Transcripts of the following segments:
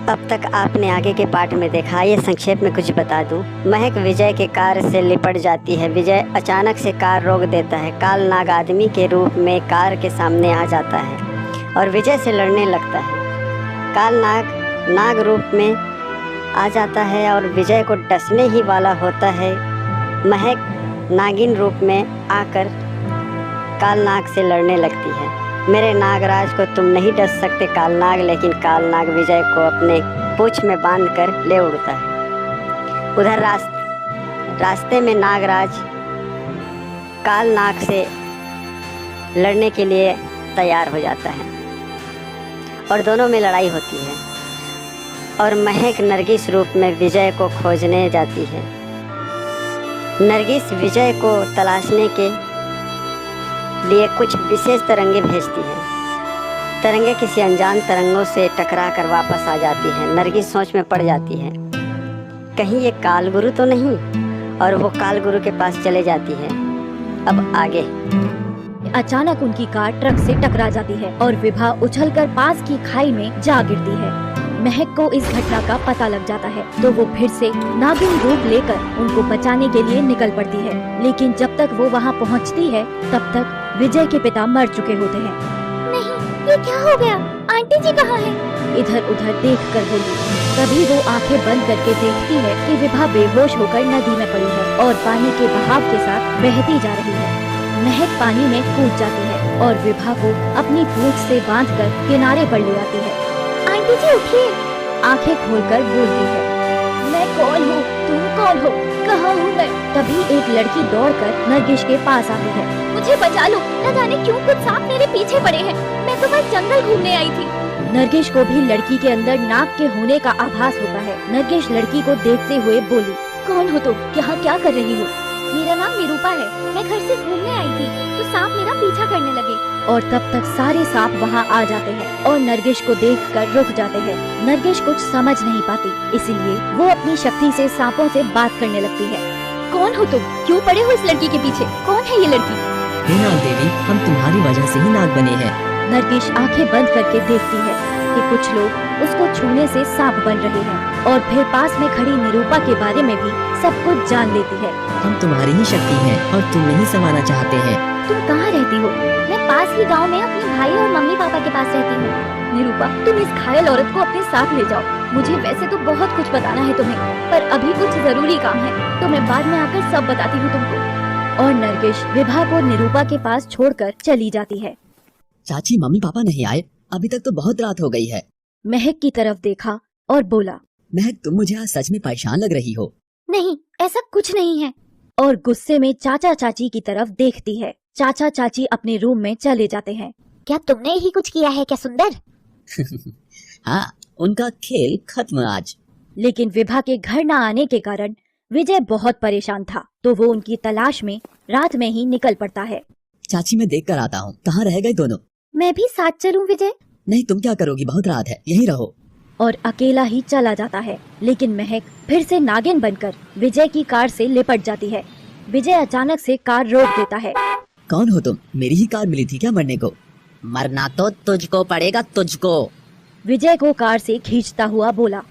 अब तक आपने आगे के पार्ट में देखा, ये संक्षेप में कुछ बता दूं। महक विजय के कार से लिपट जाती है। विजय अचानक से कार रोक देता है। काल नाग आदमी के रूप में कार के सामने आ जाता है और विजय से लड़ने लगता है। काल नाग रूप में आ जाता है और विजय को डसने ही वाला होता है। महक नागिन रूप में आकर काल नाग से लड़ने लगती है। मेरे नागराज को तुम नहीं डस सकते कालनाग। लेकिन कालनाग विजय को अपने पूंछ में बांधकर ले उड़ता है। उधर रास्ते में नागराज कालनाग से लड़ने के लिए तैयार हो जाता है और दोनों में लड़ाई होती है और महक नरगिस रूप में विजय को खोजने जाती है। नरगिस विजय को तलाशने के लिए कुछ विशेष तरंगे भेजती है। तरंगे किसी अनजान तरंगों से टकरा कर वापस आ जाती है। नरगिस सोच में पड़ जाती है, कहीं ये कालगुरु तो नहीं, और वो कालगुरु के पास चले जाती है। अब आगे। अचानक उनकी कार ट्रक से टकरा जाती है और विभा उछलकर पास की खाई में जा गिरती है। महक को इस घटना का पता लग जाता है तो वो फिर से नागिन रूप लेकर उनको बचाने के लिए निकल पड़ती है। लेकिन जब तक वो वहाँ पहुँचती है तब तक विजय के पिता मर चुके होते हैं। नहीं, ये क्या हो गया? आंटी जी कहाँ हैं? इधर उधर देख कर बोली। तभी वो आंखें बंद करके देखती है कि विभा बेहोश होकर नदी में पड़ी है और पानी के बहाव के साथ बहती जा रही है। महक पानी में कूद जाती है और विभा को अपनी पूंछ से बांधकर किनारे पर ले आती है। आंटी जी उठिए। आंखें खोलकर बोलती है, मैं कौन हूँ? तुम कौन हो? कहाँ हूँ मैं? तभी एक लड़की दौड़कर नरगिस के पास आती है। मुझे बचा लो, न जाने क्यों कुछ सांप मेरे पीछे पड़े हैं। मैं तो बस जंगल घूमने आई थी। नरगिस को भी लड़की के अंदर नाग के होने का आभास होता है। नरगिस लड़की को देखते हुए बोली, कौन हो तुम? यहाँ क्या कर रही हो? मेरा नाम निरूपा है। मैं घर से घूमने आई थी तो सांप मेरा पीछा करने लगे। और तब तक सारे सांप वहाँ आ जाते हैं और नरगिस को देखकर रुक जाते हैं। नरगिस कुछ समझ नहीं पाती, इसीलिए वो अपनी शक्ति से सांपों से बात करने लगती है। कौन हो तुम? क्यों पड़े हो इस लड़की के पीछे? कौन है ये लड़की? हे नाग देवी, हम तुम्हारी वजह से ही नाग बने हैं। नरगिस आंखें बंद करके देखती है कि कुछ लोग उसको छूने से सांप बन रहे हैं और फिर पास में खड़ी निरूपा के बारे में भी सब कुछ जान लेती है। हम तुम्हारी ही शक्ति हैं और तुम्हें ही समाना चाहते हैं। तुम कहाँ रहती हो? मैं पास ही गांव में अपने भाई और मम्मी पापा के पास रहती हूँ। निरूपा, तुम इस घायल औरत को अपने साथ ले जाओ। मुझे वैसे तो बहुत कुछ बताना है तुम्हें, पर अभी कुछ जरूरी काम है तो मैं बाद में आकर सब बताती हूँ तुमको। और नरगिस विभा को निरूपा के पास छोड़कर चली जाती है। चाची, मम्मी पापा नहीं आए? अभी तक तो बहुत रात हो गई है। महक की तरफ देखा और बोला, महक, तुम मुझे आज सच में परेशान लग रही हो। नहीं, ऐसा कुछ नहीं है। और गुस्से में चाचा चाची की तरफ देखती है। चाचा चाची अपने रूम में चले जाते हैं। क्या तुमने ही कुछ किया है क्या सुंदर? हाँ, उनका खेल खत्म आज। लेकिन विभा के घर न आने के कारण विजय बहुत परेशान था तो वो उनकी तलाश में रात में ही निकल पड़ता है। चाची, मैं देख कर आता हूँ। कहाँ रह गए दोनों? मैं भी साथ चलूं विजय? नहीं, तुम क्या करोगी? बहुत रात है, यहीं रहो। और अकेला ही चला जाता है। लेकिन महक फिर से नागिन बनकर विजय की कार से लिपट जाती है। विजय अचानक से कार रोक देता है। कौन हो तुम? मेरी ही कार मिली थी क्या मरने को? मरना तो तुझको पड़ेगा, तुझको। विजय को कार से खींचता हुआ बोला।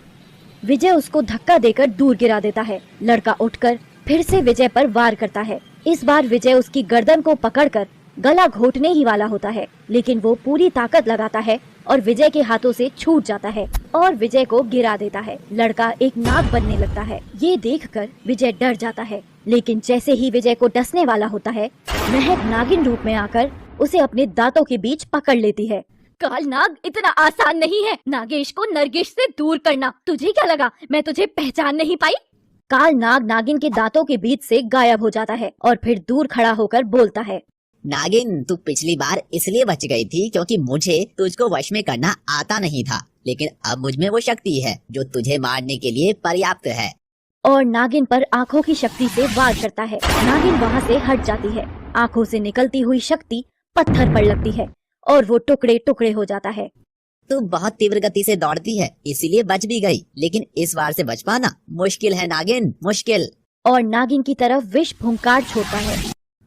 विजय उसको धक्का देकर दूर गिरा देता है। लड़का उठकर फिर से विजय पर वार करता है। इस बार विजय उसकी गर्दन को पकड़कर गला घोटने ही वाला होता है, लेकिन वो पूरी ताकत लगाता है और विजय के हाथों से छूट जाता है और विजय को गिरा देता है। लड़का एक नाग बनने लगता है। ये देखकर विजय डर जाता है, लेकिन जैसे ही विजय को डसने वाला होता है, महक नागिन रूप में आकर उसे अपने दांतों के बीच पकड़ लेती है। काल नाग इतना आसान नहीं है नागेश को नरगिस से दूर करना। तुझे क्या लगा मैं तुझे पहचान नहीं पाई? काल नाग नागिन के दांतों के बीच से गायब हो जाता है और फिर दूर खड़ा होकर बोलता है, नागिन, तू पिछली बार इसलिए बच गई थी क्योंकि मुझे तुझको वश में करना आता नहीं था, लेकिन अब मुझ में वो शक्ति है जो तुझे मारने के लिए पर्याप्त है। और नागिन पर आंखों की शक्ति से वार करता है। नागिन वहाँ से हट जाती है। आंखों से निकलती हुई शक्ति पत्थर पर लगती है और वो टुकड़े टुकड़े हो जाता है। तू बहुत तीव्र गति से दौड़ती है, इसीलिए बच भी गई, लेकिन इस बार से बच पाना मुश्किल है नागिन, मुश्किल। और नागिन की तरफ विष फुंकार छोड़ता है।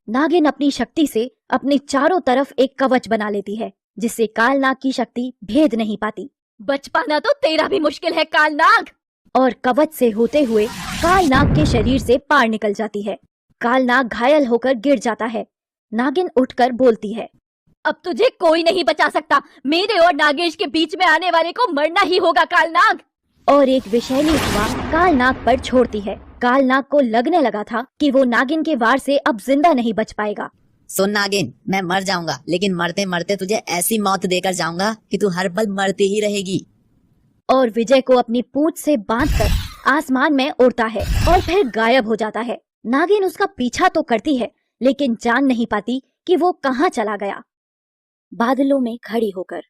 नागिन अपनी शक्ति से अपने चारों तरफ एक कवच बना लेती है, जिससे काल नाग की शक्ति भेद नहीं पाती। बच पाना तो तेरा भी मुश्किल है कालनाग। और कवच से होते हुए कालनाग के शरीर से पार निकल जाती है। कालनाग घायल होकर गिर जाता है। नागिन उठकर बोलती है, अब तुझे कोई नहीं बचा सकता। मेरे और नागेश के बीच में आने वाले को मरना ही होगा कालनाग। और एक विषैली हवा कालनाग पर छोड़ती है। कालनाग को लगने लगा था कि वो नागिन के वार से अब जिंदा नहीं बच पाएगा। सुन नागिन, मैं मर जाऊंगा, लेकिन मरते मरते तुझे ऐसी मौत देकर जाऊंगा कि तू हर पल मरती ही रहेगी। और विजय को अपनी पूंछ से बांधकर आसमान में उड़ता है और फिर गायब हो जाता है। नागिन उसका पीछा तो करती है, लेकिन जान नहीं पाती कि वो कहाँ चला गया। बादलों में खड़ी होकर,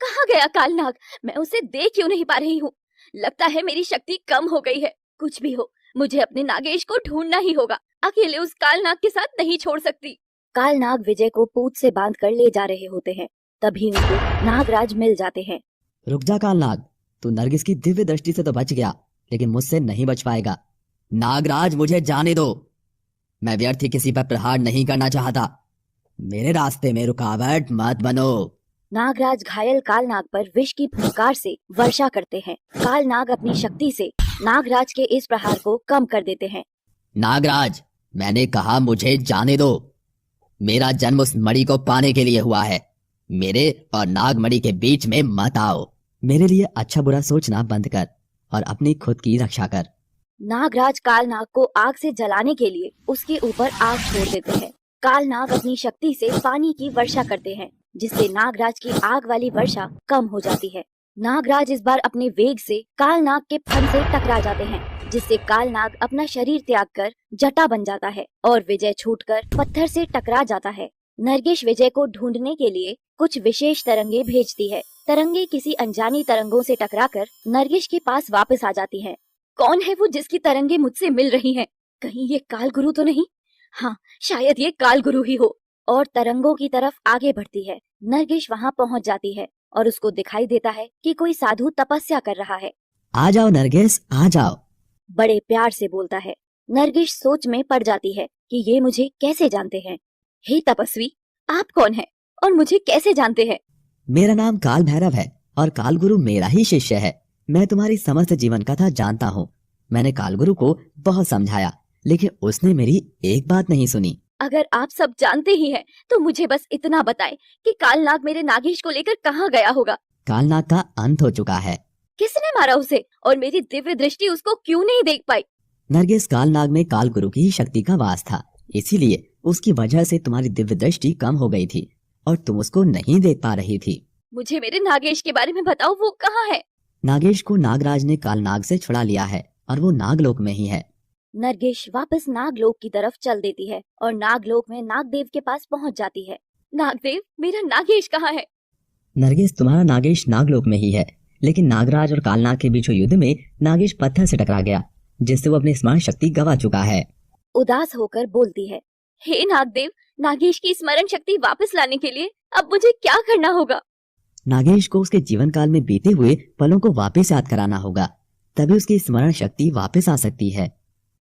कहाँ गया कालनाग? मैं उसे देख क्यों नहीं पा रही हूँ? लगता है मेरी शक्ति कम हो गई है। कुछ भी हो, मुझे अपने नागेश को ढूंढना ही होगा। अकेले उस कालनाग के साथ नहीं छोड़ सकती। कालनाग विजय को पूंछ से बांधकर ले जा रहे होते हैं। तभी उनको नागराज मिल जाते हैं। रुक जा कालनाग, तू नरगिस की दिव्य दृष्टि से तो बच गया, लेकिन मुझसे नहीं बच पाएगा। नागराज, मुझे जाने दो। मैं व्यर्थ ही किसी पर प्रहार नहीं करना चाहता। मेरे रास्ते में रुकावट मत बनो। नागराज घायल कालनाग पर विष की फुंकार से वर्षा करते हैं। कालनाग अपनी शक्ति से नागराज के इस प्रहार को कम कर देते हैं। नागराज, मैंने कहा मुझे जाने दो। मेरा जन्म उस मणि को पाने के लिए हुआ है। मेरे और नागमणि के बीच में मत आओ। मेरे लिए अच्छा बुरा सोचना बंद कर और अपनी खुद की रक्षा कर। नागराज कालनाग को आग से जलाने के लिए उसके ऊपर आग छोड़ देते हैं। कालनाग अपनी शक्ति से पानी की वर्षा करते हैं, जिससे नागराज की आग वाली वर्षा कम हो जाती है। नागराज इस बार अपने वेग से कालनाग के फन से टकरा जाते हैं, जिससे कालनाग अपना शरीर त्याग कर जटा बन जाता है और विजय छूटकर पत्थर से टकरा जाता है। नरगिस विजय को ढूंढने के लिए कुछ विशेष तरंगे भेजती है। तरंगे किसी अनजानी तरंगों से टकराकर नरगिस के पास वापस आ जाती हैं। कौन है वो जिसकी तरंगे मुझसे मिल रही हैं? कहीं ये काल गुरु तो नहीं? हाँ, शायद ये काल गुरु ही हो। और तरंगों की तरफ आगे बढ़ती है। नरगिस वहाँ पहुँच जाती है और उसको दिखाई देता है कि कोई साधु तपस्या कर रहा है। आ जाओ नरगिस, आ जाओ। बड़े प्यार से बोलता है। नरगिस सोच में पड़ जाती है कि ये मुझे कैसे जानते हैं। हे तपस्वी, आप कौन हैं और मुझे कैसे जानते हैं? मेरा नाम काल भैरव है और काल गुरु मेरा ही शिष्य है। मैं तुम्हारी समस्त जीवन कथा जानता हूँ। मैंने काल गुरु को बहुत समझाया, लेकिन उसने मेरी एक बात नहीं सुनी। अगर आप सब जानते ही हैं, तो मुझे बस इतना बताएं कि कालनाग मेरे नागेश को लेकर कहाँ गया होगा। कालनाग का अंत हो चुका है। किसने मारा उसे और मेरी दिव्य दृष्टि उसको क्यों नहीं देख पाई? नरगिस, कालनाग में काल गुरु की ही शक्ति का वास था, इसीलिए उसकी वजह से तुम्हारी दिव्य दृष्टि कम हो गई थी और तुम उसको नहीं देख पा रही थी। मुझे मेरे नागेश के बारे में बताओ, वो कहाँ है? नागेश को नागराज ने कालनाग से छुड़ा लिया है और वो नागलोक में ही है। नरगिस वापस नागलोक की तरफ चल देती है और नागलोक में नागदेव के पास पहुंच जाती है। नागदेव, मेरा नागेश कहाँ है? नरगिस, तुम्हारा नागेश नागलोक में ही है, लेकिन नागराज और कालनाग के बीच युद्ध में नागेश पत्थर से टकरा गया, जिससे वो अपनी स्मरण शक्ति गवा चुका है। उदास होकर बोलती है, हे नागदेव, नागेश की स्मरण शक्ति वापस लाने के लिए अब मुझे क्या करना होगा? नागेश को उसके जीवन काल में बीते हुए पलों को वापस याद कराना होगा, तभी उसकी स्मरण शक्ति वापस आ सकती है।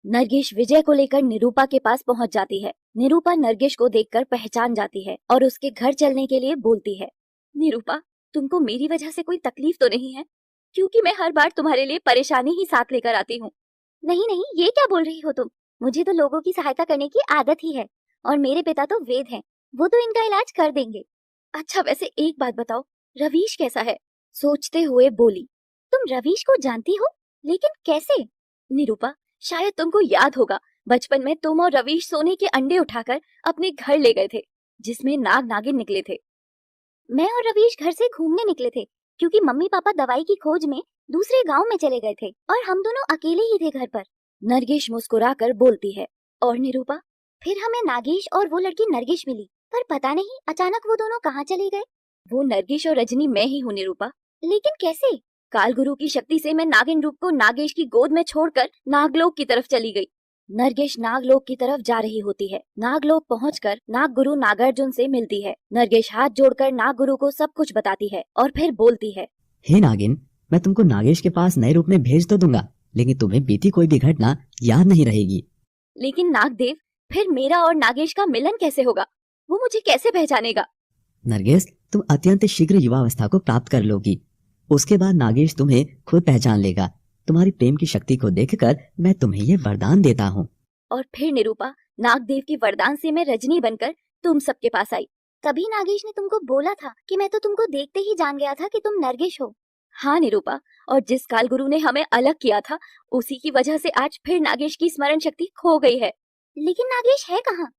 नरगिस विजय को लेकर निरूपा के पास पहुंच जाती है। निरूपा नरगिस को देखकर पहचान जाती है और उसके घर चलने के लिए बोलती है। निरूपा, तुमको मेरी वजह से कोई तकलीफ तो नहीं है? क्योंकि मैं हर बार तुम्हारे लिए परेशानी ही साथ लेकर आती हूँ। नहीं नहीं, ये क्या बोल रही हो तुम? मुझे तो लोगों की सहायता करने की आदत ही है और मेरे पिता तो वेद हैं, वो तो इनका इलाज कर देंगे। अच्छा, वैसे एक बात बताओ, रवीश कैसा है? सोचते हुए बोली, तुम रवीश को जानती हो, लेकिन कैसे? निरूपा, शायद तुमको याद होगा, बचपन में तुम और रवीश सोने के अंडे उठाकर अपने घर ले गए थे, जिसमें नाग नागिन निकले थे। मैं और रवीश घर से घूमने निकले थे क्योंकि मम्मी पापा दवाई की खोज में दूसरे गांव में चले गए थे और हम दोनों अकेले ही थे घर पर। नरगिस मुस्कुराकर बोलती है। और निरूपा? फिर हमें नागेश और वो लड़की नरगिस मिली, पर पता नहीं अचानक वो दोनों कहाँ चले गए। वो नरगिस और रजनी मैं ही हूँ निरूपा। लेकिन कैसे? काल गुरु की शक्ति से मैं नागिन रूप को नागेश की गोद में छोड़कर नागलोक की तरफ चली गई। नरगिस नागलोक की तरफ जा रही होती है। नागलोक पहुंचकर नागगुरु नागार्जुन से मिलती है। नरगिस हाथ जोड़कर नागगुरु को सब कुछ बताती है और फिर बोलती है, हे नागिन, मैं तुमको नागेश के पास नए रूप में भेज तो दूंगा, लेकिन तुम्हें बीती कोई भी घटना याद नहीं रहेगी। लेकिन नागदेव, फिर मेरा और नागेश का मिलन कैसे होगा? वो मुझे कैसे पहचानेगा? नरगिस, तुम अत्यंत शीघ्र युवावस्था को प्राप्त कर लोगी। उसके बाद नागेश तुम्हें खुद पहचान लेगा। तुम्हारी प्रेम की शक्ति को देखकर मैं तुम्हें ये वरदान देता हूँ। और फिर निरूपा, नागदेव की वरदान से मैं रजनी बनकर तुम सबके पास आई। तभी नागेश ने तुमको बोला था कि मैं तो तुमको देखते ही जान गया था कि तुम नरगिस हो। हाँ निरूपा, और जिस काल गुरु ने हमें अलग किया था उसी की वजह से आज फिर नागेश की स्मरण शक्ति खो गई है। लेकिन नागेश है कहाँ?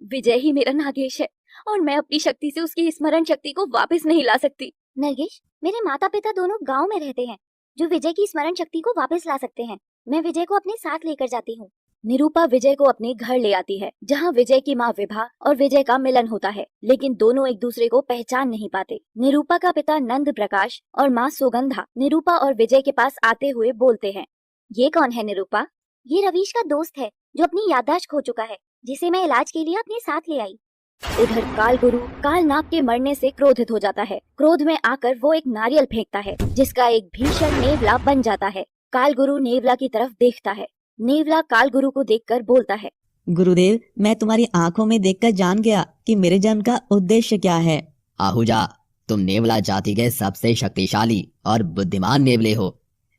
विजय ही मेरा नागेश है और मैं अपनी शक्ति से उसकी स्मरण शक्ति को वापस नहीं ला सकती। नरगिस, मेरे माता पिता दोनों गांव में रहते हैं जो विजय की स्मरण शक्ति को वापस ला सकते हैं। मैं विजय को अपने साथ लेकर जाती हूँ। निरूपा विजय को अपने घर ले आती है, जहाँ विजय की माँ विभा और विजय का मिलन होता है, लेकिन दोनों एक दूसरे को पहचान नहीं पाते। निरूपा का पिता नंद प्रकाश और माँ सुगंधा निरूपा और विजय के पास आते हुए बोलते हैं, ये कौन है निरूपा? ये रवीश का दोस्त है जो अपनी याददाश्त खो चुका है, जिसे मैं इलाज के लिए अपने साथ ले आई। उधर काल गुरु काल नाग के मरने से क्रोधित हो जाता है। क्रोध में आकर वो एक नारियल फेंकता है, जिसका एक भीषण नेवला बन जाता है। काल गुरु नेवला की तरफ देखता है। नेवला काल गुरु को देखकर बोलता है, गुरुदेव, मैं तुम्हारी आंखों में देखकर जान गया कि मेरे जन्म का उद्देश्य क्या है। आहूजा, तुम नेवला जाति के सबसे शक्तिशाली और बुद्धिमान नेवले हो।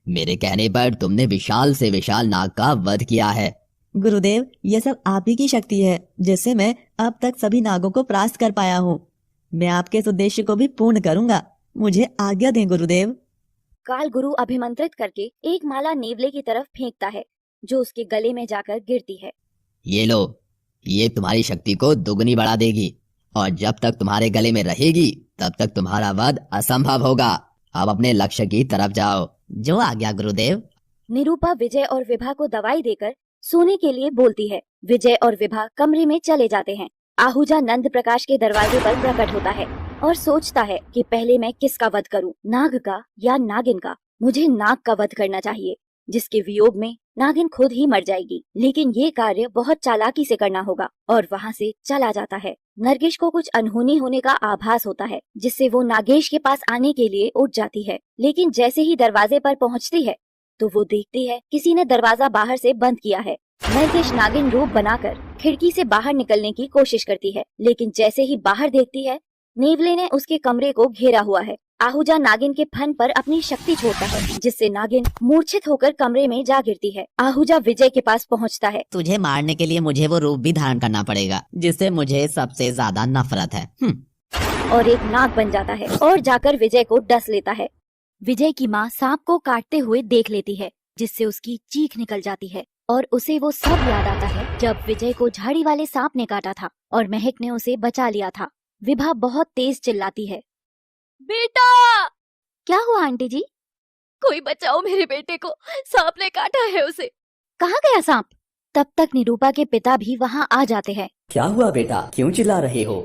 मेरे कहने पर तुमने विशाल से विशाल नाग का वध किया है। गुरुदेव, ये सब आप ही की शक्ति है, जिससे मैं अब तक सभी नागों को परास्त कर पाया हूँ। मैं आपके इस उद्देश्य को भी पूर्ण करूंगा। मुझे आज्ञा दें गुरुदेव। काल गुरु अभिमंत्रित करके एक माला नेवले की तरफ फेंकता है, जो उसके गले में जाकर गिरती है। ये लो, ये तुम्हारी शक्ति को दुगनी बढ़ा देगी और जब तक तुम्हारे गले में रहेगी तब तक तुम्हारा वध असंभव होगा। अब अपने लक्ष्य की तरफ जाओ। जो आज्ञा गुरुदेव। निरूपा विजय और विभा को दवाई देकर सोने के लिए बोलती है। विजय और विभा कमरे में चले जाते हैं। आहूजा नंद प्रकाश के दरवाजे पर प्रकट होता है और सोचता है कि पहले मैं किसका वध करूं, नाग का या नागिन का। मुझे नाग का वध करना चाहिए, जिसके वियोग में नागिन खुद ही मर जाएगी। लेकिन ये कार्य बहुत चालाकी से करना होगा। और वहाँ से चला जाता है। नरगिस को कुछ अनहोनी होने का आभास होता है, जिससे वो नागेश के पास आने के लिए उठ जाती है। लेकिन जैसे ही दरवाजे पर पहुँचती है तो वो देखती है किसी ने दरवाजा बाहर से बंद किया है। नरगिस नागिन रूप बनाकर खिड़की से बाहर निकलने की कोशिश करती है, लेकिन जैसे ही बाहर देखती है नेवले ने उसके कमरे को घेरा हुआ है। आहूजा नागिन के फन पर अपनी शक्ति छोड़ता है, जिससे नागिन मूर्छित होकर कमरे में जा गिरती है। आहूजा विजय के पास पहुंचता है। तुझे मारने के लिए मुझे वो रूप भी धारण करना पड़ेगा, जिससे मुझे सबसे ज्यादा नफरत है। और एक नाग बन जाता है और जाकर विजय को डस लेता है। विजय की माँ सांप को काटते हुए देख लेती है, जिससे उसकी चीख निकल जाती है और उसे वो सब याद आता है जब विजय को झाड़ी वाले सांप ने काटा था और महक ने उसे बचा लिया था। विभा बहुत तेज चिल्लाती है, बेटा! क्या हुआ आंटी जी? कोई बचाओ मेरे बेटे को, सांप ने काटा है उसे। कहाँ गया सांप? तब तक निरूपा के पिता भी वहाँ आ जाते हैं। क्या हुआ बेटा, क्यों चिल्ला रहे हो?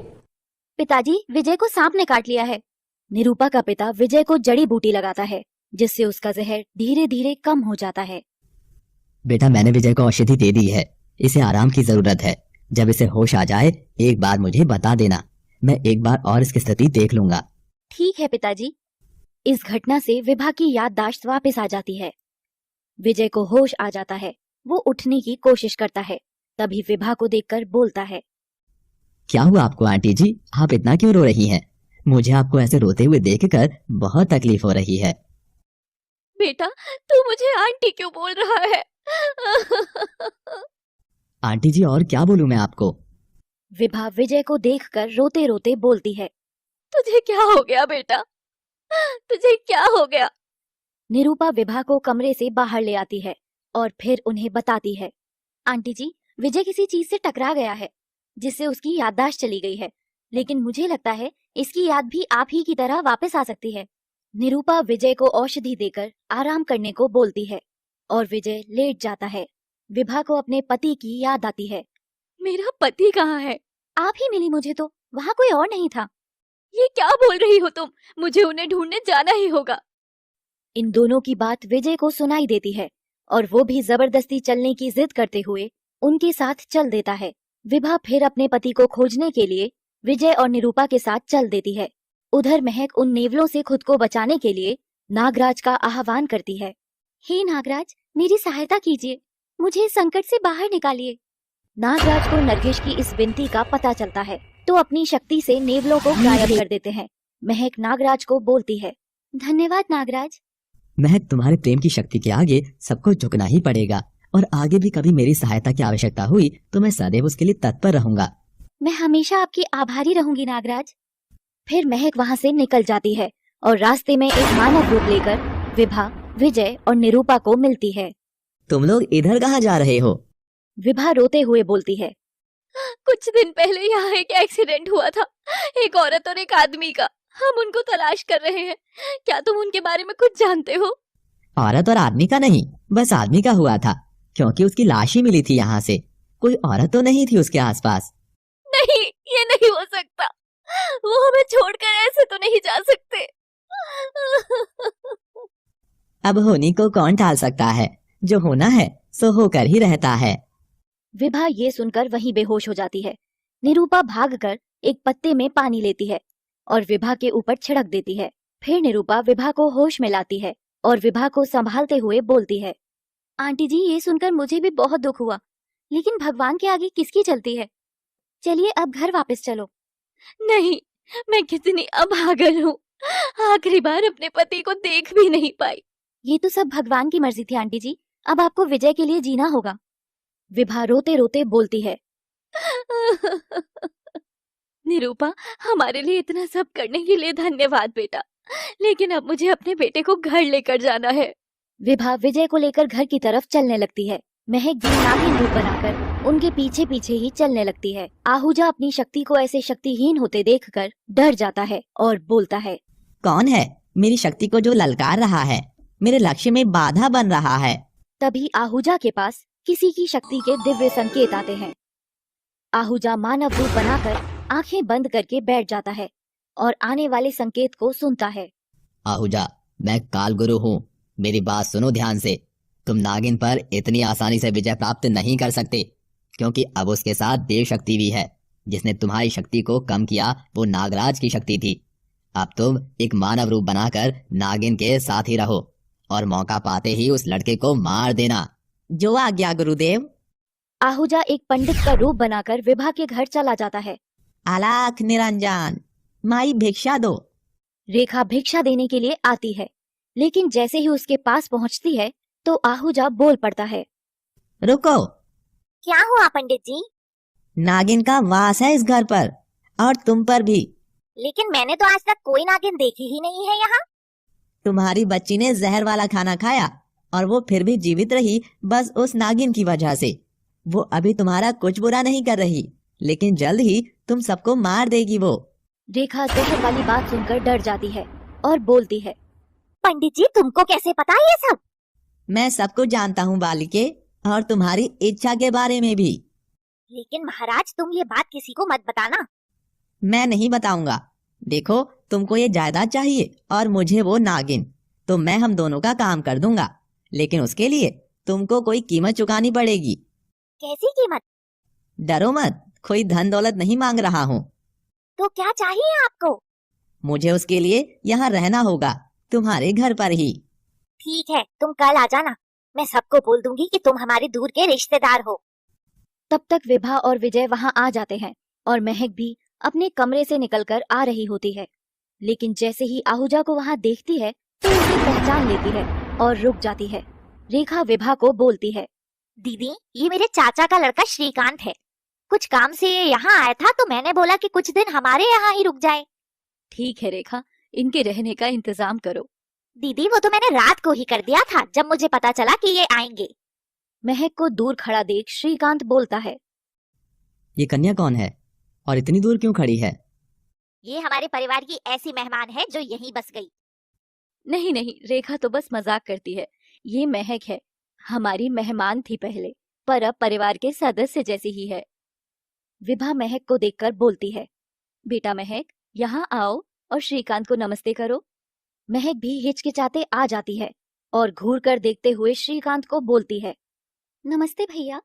पिताजी, विजय को सांप ने काट लिया है। निरूपा का पिता विजय को जड़ी बूटी लगाता है, जिससे उसका जहर धीरे धीरे कम हो जाता है। बेटा, मैंने विजय को औषधि दे दी है, इसे आराम की जरूरत है। जब इसे होश आ जाए एक बार मुझे बता देना, मैं एक बार और इसकी स्थिति देख लूंगा। ठीक है पिताजी। इस घटना से विभा की याददाश्त वापस आ जाती है। विजय को होश आ जाता है। वो उठने की कोशिश करता है, तभी विभा को देखकर बोलता है, क्या हुआ आपको आंटी जी, आप इतना क्यों रो रही हैं? मुझे आपको ऐसे रोते हुए देखकर बहुत तकलीफ हो रही है। बेटा, तू मुझे आंटी क्यों बोल रहा है? आंटी जी, और क्या बोलूं मैं आपको? विभा विजय को देखकर रोते रोते बोलती है, तुझे क्या हो गया बेटा? तुझे क्या हो गया? निरूपा विभा को कमरे से बाहर ले आती है और फिर उन्हें बताती है, आंटी जी, विजय किसी चीज से टकरा गया है, जिससे उसकी याददाश्त चली गई है। लेकिन मुझे लगता है इसकी याद भी आप ही की तरह वापस आ सकती है। निरूपा विजय को औषधि देकर आराम करने को बोलती है और विजय लेट जाता है। विभा को अपने पति की याद आती है। मेरा पति कहाँ है? आप ही मिली मुझे तो, वहाँ कोई और नहीं था। ये क्या बोल रही हो तुम? मुझे उन्हें ढूंढने जाना ही होगा। इन दोनों की बात विजय को सुनाई देती है और वो भी जबरदस्ती चलने की जिद करते हुए उनके साथ चल देता है। विभा फिर अपने पति को खोजने के लिए विजय और निरूपा के साथ चल देती है। उधर महक उन नेवलों से खुद को बचाने के लिए नागराज का आह्वान करती है। हे नागराज, मेरी सहायता कीजिए, मुझे इस संकट से बाहर निकालिए। नागराज को नरगिस की इस विनती का पता चलता है तो अपनी शक्ति से नेवलों को गायब कर देते हैं। महक नागराज को बोलती है, धन्यवाद नागराज। महक, तुम्हारे प्रेम की शक्ति के आगे सबको झुकना ही पड़ेगा, और आगे भी कभी मेरी सहायता की आवश्यकता हुई तो मैं सदैव उसके लिए तत्पर रहूंगा। मैं हमेशा आपकी आभारी रहूंगी नागराज। फिर महक वहाँ से निकल जाती है और रास्ते में एक मानव रूप लेकर विभा, विजय और निरूपा को मिलती है। तुम लोग इधर कहाँ जा रहे हो? विभा रोते हुए बोलती है, कुछ दिन पहले यहाँ एक एक्सीडेंट हुआ था, एक औरत और एक आदमी का। हम उनको तलाश कर रहे हैं। क्या तुम उनके बारे में कुछ जानते हो? औरत और आदमी का नहीं, बस आदमी का हुआ था, क्योंकि उसकी लाश ही मिली थी यहाँ से। कोई औरत तो नहीं थी उसके आसपास। नहीं, ये नहीं हो सकता। वो हमें छोड़कर ऐसे तो नहीं जा सकते। अब होनी को कौन टाल सकता है? जो होना है सो होकर ही रहता है। विभा ये सुनकर वहीं बेहोश हो जाती है। निरूपा भागकर एक पत्ते में पानी लेती है और विभा के ऊपर छिड़क देती है। फिर निरूपा विभा को होश में लाती है और विभा को संभालते हुए बोलती है, आंटी जी ये सुनकर मुझे भी बहुत दुख हुआ, लेकिन भगवान के आगे किसकी चलती है। चलिए अब घर वापस चलो। नहीं, मैं कितनी अभागन हूँ, आखिरी बार अपने पति को देख भी नहीं पाई। ये तो सब भगवान की मर्जी थी आंटी जी, अब आपको विजय के लिए जीना होगा। विभा रोते रोते बोलती है, निरूपा, हमारे लिए इतना सब करने के लिए धन्यवाद बेटा, लेकिन अब मुझे अपने बेटे को घर लेकर जाना है। विभा विजय को लेकर घर की तरफ चलने लगती है। महक भी नागिन रूप बनाकर उनके पीछे पीछे ही चलने लगती है। आहूजा अपनी शक्ति को ऐसे शक्तिहीन होते देखकर डर जाता है और बोलता है, कौन है मेरी शक्ति को जो ललकार रहा है, मेरे लक्ष्य में बाधा बन रहा है? तभी आहूजा के पास किसी की शक्ति के दिव्य संकेत आते हैं। आहूजा मानव रूप बनाकर आंखें बंद करके बैठ जाता है और आने वाले संकेत को सुनता है। आहूजा, मैं काल गुरु हूँ, मेरी बात सुनो ध्यान से। तुम नागिन पर इतनी आसानी से विजय प्राप्त नहीं कर सकते, क्योंकि अब उसके साथ देव शक्ति भी है। जिसने तुम्हारी शक्ति को कम किया वो नागराज की शक्ति थी। अब तुम एक मानव रूप बनाकर नागिन के साथ ही रहो और मौका पाते ही उस लड़के को मार देना। जो आज्ञा गुरुदेव। आहूजा एक पंडित का रूप बनाकर विभा के घर चला जाता है। आलाख निरंजन, माई भिक्षा दो। रेखा भिक्षा देने के लिए आती है, लेकिन जैसे ही उसके पास पहुंचती है तो आहूजा बोल पड़ता है, रुको, क्या हुआ पंडित जी? नागिन का वास है इस घर पर और तुम पर भी। लेकिन मैंने तो आज तक कोई नागिन देखी ही नहीं है यहाँ। तुम्हारी बच्ची ने जहर वाला खाना खाया और वो फिर भी जीवित रही, बस उस नागिन की वजह से। वो अभी तुम्हारा कुछ बुरा नहीं कर रही, लेकिन जल्द ही तुम सबको मार देगी वो। रेखा जहर वाली बात सुनकर डर जाती है और बोलती है, पंडित जी तुमको कैसे पता है ये सब? मैं सब कुछ जानता हूँ बालिके, और तुम्हारी इच्छा के बारे में भी। लेकिन महाराज तुम ये बात किसी को मत बताना। मैं नहीं बताऊंगा। देखो, तुमको ये जायदाद चाहिए और मुझे वो नागिन, तो मैं हम दोनों का काम कर दूंगा, लेकिन उसके लिए तुमको कोई कीमत चुकानी पड़ेगी। कैसी कीमत? डरो मत, कोई धन दौलत नहीं मांग रहा हूँ। तो क्या चाहिए आपको? मुझे उसके लिए यहाँ रहना होगा, तुम्हारे घर पर ही। ठीक है, तुम कल आ जाना, मैं सबको बोल दूंगी कि तुम हमारे दूर के रिश्तेदार हो। तब तक विभा और विजय वहां आ जाते हैं और महक भी अपने कमरे से निकलकर आ रही होती है। लेकिन जैसे ही आहूजा को वहां देखती है तो उसे पहचान लेती है और रुक जाती है। रेखा विभा को बोलती है, दीदी ये मेरे चाचा का लड़का श्रीकांत है, कुछ काम से यहाँ आया था तो मैंने बोला कि कुछ दिन हमारे यहाँ ही रुक जाए। ठीक है रेखा, इनके रहने का इंतजाम करो। दीदी वो तो मैंने रात को ही कर दिया था जब मुझे पता चला कि ये आएंगे। महक को दूर खड़ा देख श्रीकांत बोलता है, ये कन्या कौन है और इतनी दूर क्यों खड़ी है? ये हमारे परिवार की ऐसी मेहमान है जो यहीं बस गई। नहीं नहीं, रेखा तो बस मजाक करती है। ये महक है, हमारी मेहमान थी पहले, पर अब परिवार के सदस्य जैसी ही है। विभा महक को देखकर बोलती है, बेटा महक, यहाँ आओ और श्रीकांत को नमस्ते करो। महक भी हिचकिचाते आ जाती है और घूर कर देखते हुए श्रीकांत को बोलती है, नमस्ते भैया।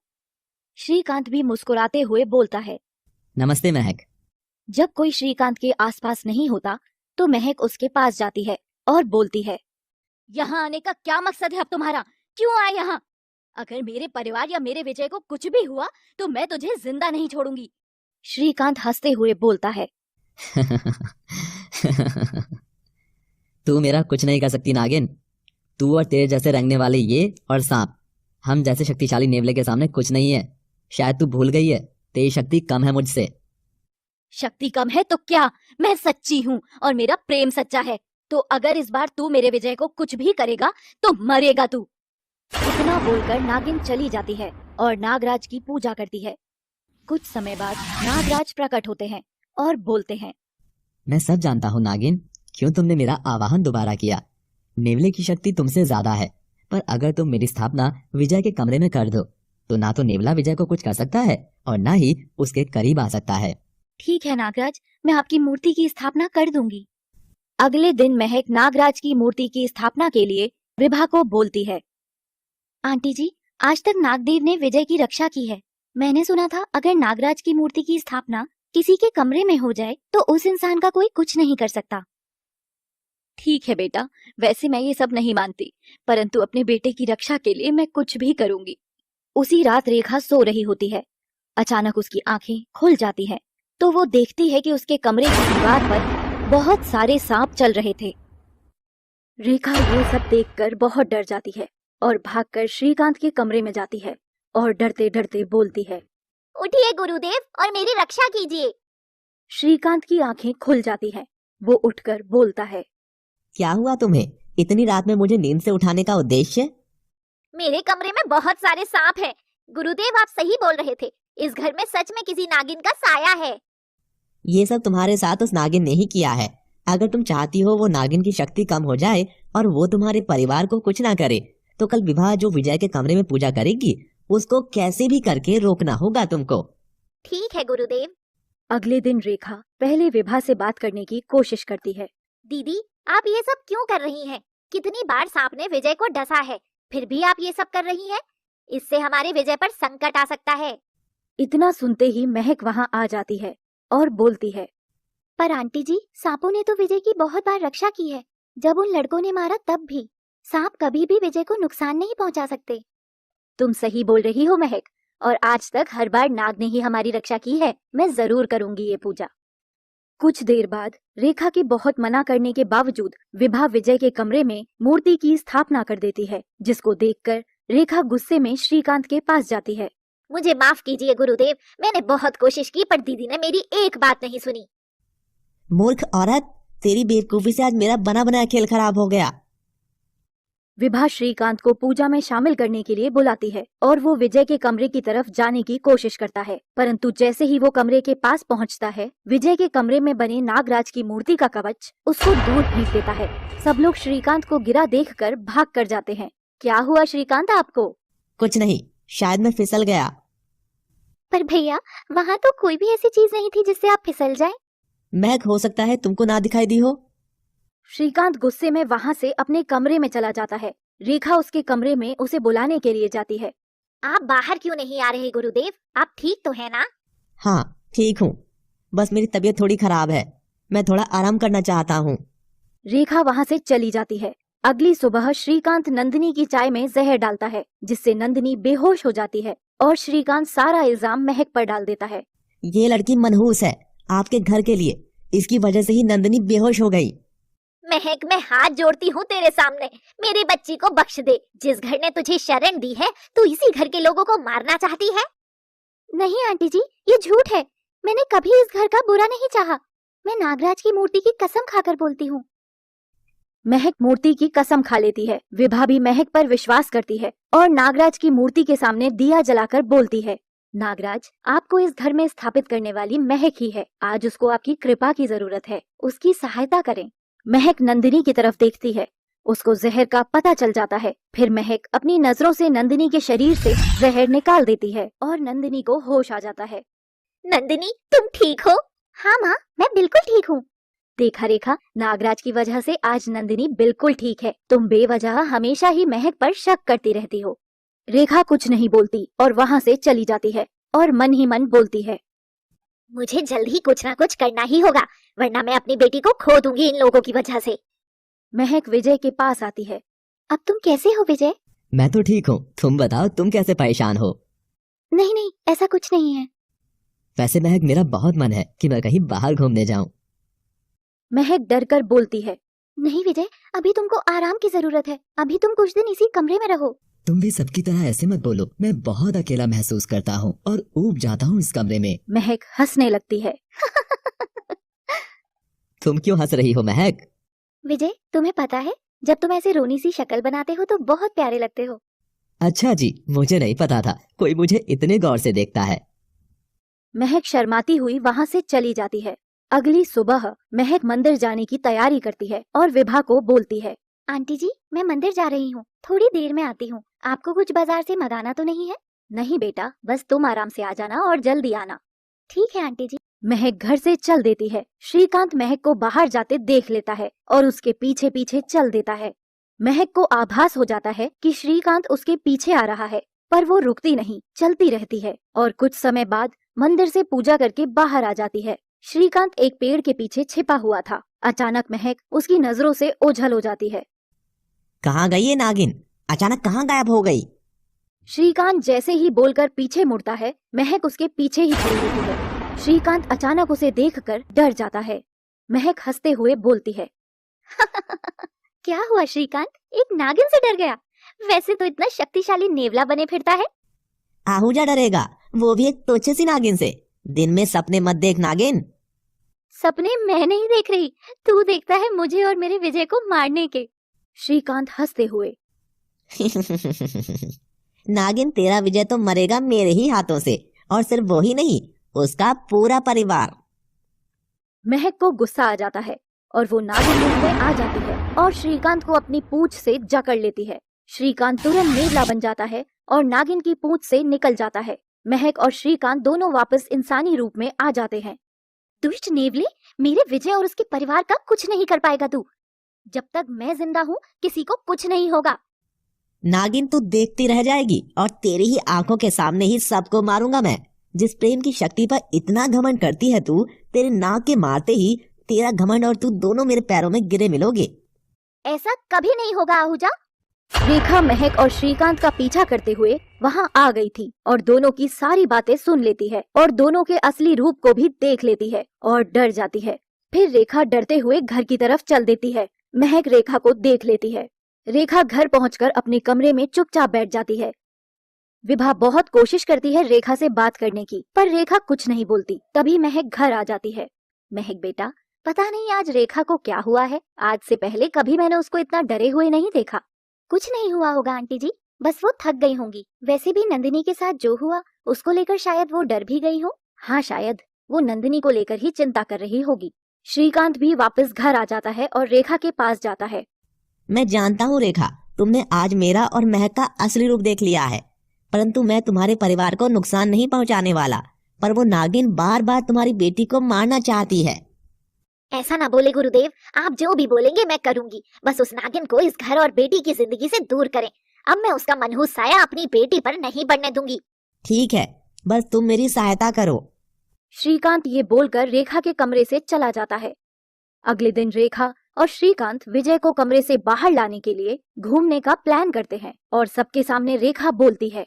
श्रीकांत भी मुस्कुराते हुए बोलता है, नमस्ते महक। जब कोई श्रीकांत के आसपास नहीं होता तो महक उसके पास जाती है और बोलती है, यहाँ आने का क्या मकसद है अब तुम्हारा? क्यों आए यहाँ? अगर मेरे परिवार या मेरे विजय को कुछ भी हुआ तो मैं तुझे जिंदा नहीं छोड़ूंगी। श्रीकांत हंसते हुए बोलता है, तू मेरा कुछ नहीं कर सकती नागिन। तू और तेरे जैसे रंगने वाले ये और सांप, हम जैसे शक्तिशाली नेवले के सामने कुछ नहीं है। शायद तू भूल गई है, तेरी शक्ति कम है मुझसे। शक्ति कम है तो क्या, मैं सच्ची हूँ और मेरा प्रेम सच्चा है। तो अगर इस बार तू मेरे विजय को कुछ भी करेगा तो मरेगा तू। इतना बोलकर नागिन चली जाती है और नागराज की पूजा करती है। कुछ समय बाद नागराज प्रकट होते हैं और बोलते हैं, मैं सब जानता हूँ नागिन, क्यों तुमने मेरा आवाहन दोबारा किया। नेवले की शक्ति तुमसे ज्यादा है, पर अगर तुम मेरी स्थापना विजय के कमरे में कर दो तो ना तो नेवला विजय को कुछ कर सकता है और ना ही उसके करीब आ सकता है। ठीक है नागराज, मैं आपकी मूर्ति की स्थापना कर दूंगी। अगले दिन महक नागराज की मूर्ति की स्थापना के लिए विभा को बोलती है, आंटी जी, आज तक नागदेव ने विजय की रक्षा की है। मैंने सुना था अगर नागराज की मूर्ति की स्थापना किसी के कमरे में हो जाए तो उस इंसान का कोई कुछ नहीं कर सकता। ठीक है बेटा, वैसे मैं ये सब नहीं मानती, परंतु अपने बेटे की रक्षा के लिए मैं कुछ भी करूंगी। उसी रात रेखा सो रही होती है। अचानक उसकी आंखें खुल जाती हैं, तो वो देखती है कि उसके कमरे की दीवार पर बहुत सारे सांप चल रहे थे। रेखा ये सब देखकर बहुत डर जाती है और भागकर श्रीकांत के कमरे में जाती है और डरते डरते बोलती है, उठिए गुरुदेव और मेरी रक्षा कीजिए। श्रीकांत की आंखें खुल जाती हैं। वो उठकर बोलता है, क्या हुआ तुम्हें? इतनी रात में मुझे नींद से उठाने का उद्देश्य? मेरे कमरे में बहुत सारे सांप हैं। गुरुदेव, आप सही बोल रहे थे, इस घर में सच में किसी नागिन का साया है। ये सब तुम्हारे साथ उस नागिन ने ही किया है। अगर तुम चाहती हो वो नागिन की शक्ति कम हो जाए और वो तुम्हारे परिवार को कुछ ना करे, तो कल विभा जो विजय के कमरे में पूजा करेगी उसको कैसे भी करके रोकना होगा तुमको। ठीक है गुरुदेव। अगले दिन रेखा पहले विभा से बात करने की कोशिश करती है। दीदी, आप ये सब क्यों कर रही हैं? कितनी बार सांप ने विजय को डसा है, फिर भी आप ये सब कर रही हैं? इससे हमारे विजय पर संकट आ सकता है। इतना सुनते ही महक वहाँ आ जाती है और बोलती है, पर आंटी जी, सांपों ने तो विजय की बहुत बार रक्षा की है। जब उन लड़कों ने मारा तब भी सांप कभी भी विजय को नुकसान नहीं पहुंचा सकते। तुम सही बोल रही हो महक, और आज तक हर बार नाग ने ही हमारी रक्षा की है। मैं जरूर करूंगी ये पूजा। कुछ देर बाद रेखा के बहुत मना करने के बावजूद विभा विजय के कमरे में मूर्ति की स्थापना कर देती है, जिसको देखकर रेखा गुस्से में श्रीकांत के पास जाती है। मुझे माफ कीजिए गुरुदेव, मैंने बहुत कोशिश की पर दीदी ने मेरी एक बात नहीं सुनी। मूर्ख औरत, तेरी बेवकूफी से आज मेरा बना बनाया खेल खराब हो गया। विभा श्रीकांत को पूजा में शामिल करने के लिए बुलाती है और वो विजय के कमरे की तरफ जाने की कोशिश करता है, परंतु जैसे ही वो कमरे के पास पहुंचता है, विजय के कमरे में बने नागराज की मूर्ति का कवच उसको दूर भेज देता है। सब लोग श्रीकांत को गिरा देखकर भाग कर जाते हैं। क्या हुआ श्रीकांत आपको? कुछ नहीं, शायद मैं फिसल गया। पर भैया, वहाँ तो कोई भी ऐसी चीज नहीं थी जिससे आप फिसल जाएं। महक, हो सकता है तुमको ना दिखाई दी हो। श्रीकांत गुस्से में वहाँ से अपने कमरे में चला जाता है। रेखा उसके कमरे में उसे बुलाने के लिए जाती है। आप बाहर क्यों नहीं आ रहे गुरुदेव? आप ठीक तो है ना? हाँ, ठीक हूँ, बस मेरी तबीयत थोड़ी खराब है। मैं थोड़ा आराम करना चाहता हूँ। रेखा वहाँ से चली जाती है। अगली सुबह श्रीकांत नंदिनी की चाय में जहर डालता है, जिससे नंदिनी बेहोश हो जाती है और श्रीकांत सारा इल्जाम महक पर डाल देता है। ये लड़की मनहूस है आपके घर के लिए, इसकी वजह से ही नंदिनी बेहोश हो गई। महक, मैं हाथ जोड़ती हूँ तेरे सामने, मेरी बच्ची को बख्श दे। जिस घर ने तुझे शरण दी है, तू इसी घर के लोगों को मारना चाहती है। नहीं आंटी जी, ये झूठ है। मैंने कभी इस घर का बुरा नहीं चाहा। मैं नागराज की मूर्ति की कसम खाकर बोलती हूँ। महक मूर्ति की कसम खा लेती है। विभा भी महक पर विश्वास करती है और नागराज की मूर्ति के सामने दिया जलाकर बोलती है, नागराज, आपको इस घर में स्थापित करने वाली महक ही है। आज उसको आपकी कृपा की जरूरत है, उसकी सहायता करें। महक नंदिनी की तरफ देखती है। उसको जहर का पता चल जाता है। फिर महक अपनी नजरों से नंदिनी के शरीर से जहर निकाल देती है और नंदिनी को होश आ जाता है। नंदिनी, तुम ठीक हो? हाँ माँ, मैं बिल्कुल ठीक हूँ। देखा रेखा, नागराज की वजह से आज नंदिनी बिल्कुल ठीक है। तुम बेवजह हमेशा ही महक पर शक करती रहती हो। रेखा कुछ नहीं बोलती और वहाँ से चली जाती है और मन ही मन बोलती है, मुझे जल्द ही कुछ ना कुछ करना ही होगा, वरना मैं अपनी बेटी को खो दूंगी इन लोगों की वजह से। महक विजय के पास आती है। अब तुम कैसे हो विजय? मैं तो ठीक हूँ, तुम बताओ तुम कैसे परेशान हो? नहीं नहीं, ऐसा कुछ नहीं है। वैसे महक, मेरा बहुत मन है कि मैं कहीं बाहर घूमने जाऊं। महक डर कर बोलती है, नहीं विजय, अभी तुमको आराम की जरूरत है। अभी तुम कुछ दिन इसी कमरे में रहो। तुम भी सबकी तरह ऐसे मत बोलो। मैं बहुत अकेला महसूस करता हूँ और ऊब जाता हूँ इस कमरे में। महक हंसने लगती है। तुम क्यों हंस रही हो महक? विजय, तुम्हें पता है, जब तुम ऐसे रोनी सी शक्ल बनाते हो तो बहुत प्यारे लगते हो। अच्छा जी, मुझे नहीं पता था कोई मुझे इतने गौर से देखता है। महक शर्माती हुई वहाँ से चली जाती है। अगली सुबह महक मंदिर जाने की तैयारी करती है और विभा को बोलती है, आंटी जी, मैं मंदिर जा रही हूँ, थोड़ी देर में आती हूँ। आपको कुछ बाजार से मंगाना तो नहीं है? नहीं बेटा, बस तुम आराम से आ जाना और जल्दी आना। ठीक है आंटी जी। महक घर से चल देती है। श्रीकांत महक को बाहर जाते देख लेता है और उसके पीछे पीछे चल देता है। महक को आभास हो जाता है कि श्रीकांत उसके पीछे आ रहा है, पर वो रुकती नहीं, चलती रहती है और कुछ समय बाद मंदिर से पूजा करके बाहर आ जाती है। श्रीकांत एक पेड़ के पीछे छिपा हुआ था। अचानक महक उसकी नजरों से ओझल हो जाती है। कहाँ गई ये नागिन? अचानक कहाँ गायब हो गई? श्रीकांत जैसे ही बोलकर पीछे मुड़ता है, महक उसके पीछे ही खड़ी होती है। श्रीकांत अचानक उसे देखकर डर जाता है। महक हंसते हुए बोलती है, क्या हुआ श्रीकांत, एक नागिन से डर गया? वैसे तो इतना शक्तिशाली नेवला बने फिरता है। आहूजा डरेगा, वो भी एक तुच्छ सी नागिन से। दिन में सपने मत देख नागिन। सपने मैं नहीं देख रही, तू देखता है मुझे और मेरे विजय को मारने के। श्रीकांत हंसते हुए, नागिन, तेरा विजय तो मरेगा मेरे ही हाथों से, और सिर्फ वो ही नहीं, उसका पूरा परिवार। महक को गुस्सा आ जाता है और वो नागिन रूप में आ जाती है और श्रीकांत को अपनी पूंछ से जकड़ लेती है। श्रीकांत तुरंत नेवला बन जाता है और नागिन की पूंछ से निकल जाता है। महक और श्रीकांत दोनों वापस इंसानी रूप में आ जाते हैं। दुष्ट नेवले, मेरे विजय और उसके परिवार का कुछ नहीं कर पाएगा तू। जब तक मैं जिंदा हूँ किसी को कुछ नहीं होगा। नागिन, तू देखती रह जाएगी और तेरी ही आंखों के सामने ही सबको मारूंगा मैं। जिस प्रेम की शक्ति पर इतना घमंड करती है तू, तेरे नाक के मारते ही तेरा घमंड और तू दोनों मेरे पैरों में गिरे मिलोगे। ऐसा कभी नहीं होगा आहूजा। रेखा महक और श्रीकांत का पीछा करते हुए वहां आ गई थी और दोनों की सारी बातें सुन लेती है और दोनों के असली रूप को भी देख लेती है और डर जाती है। फिर रेखा डरते हुए घर की तरफ चल देती है। महक रेखा को देख लेती है। रेखा घर पहुंचकर अपने कमरे में चुपचाप बैठ जाती है। विभा बहुत कोशिश करती है रेखा से बात करने की, पर रेखा कुछ नहीं बोलती। तभी महक घर आ जाती है। महक बेटा, पता नहीं आज रेखा को क्या हुआ है। आज से पहले कभी मैंने उसको इतना डरे हुए नहीं देखा। कुछ नहीं हुआ होगा आंटी जी, बस वो थक गई होंगी। वैसे भी नंदिनी के साथ जो हुआ उसको लेकर शायद वो डर भी गई हो। हाँ, शायद वो नंदिनी को लेकर ही चिंता कर रही होगी। श्रीकांत भी वापस घर आ जाता है और रेखा के पास जाता है। मैं जानता हूँ रेखा, तुमने आज मेरा और महक का असली रूप देख लिया है, परंतु मैं तुम्हारे परिवार को नुकसान नहीं पहुँचाने वाला। पर वो नागिन बार बार तुम्हारी बेटी को मारना चाहती है। ऐसा ना बोले गुरुदेव, आप जो भी बोलेंगे मैं करूंगी। बस उस नागिन को इस घर और बेटी की जिंदगी से दूर करें। अब मैं उसका मनहूस साया अपनी बेटी पर नहीं पड़ने दूंगी। ठीक है, बस तुम मेरी सहायता करो। श्रीकांत ये बोलकर रेखा के कमरे से चला जाता है। अगले दिन रेखा और श्रीकांत विजय को कमरे से बाहर लाने के लिए घूमने का प्लान करते हैं और सबके सामने रेखा बोलती है,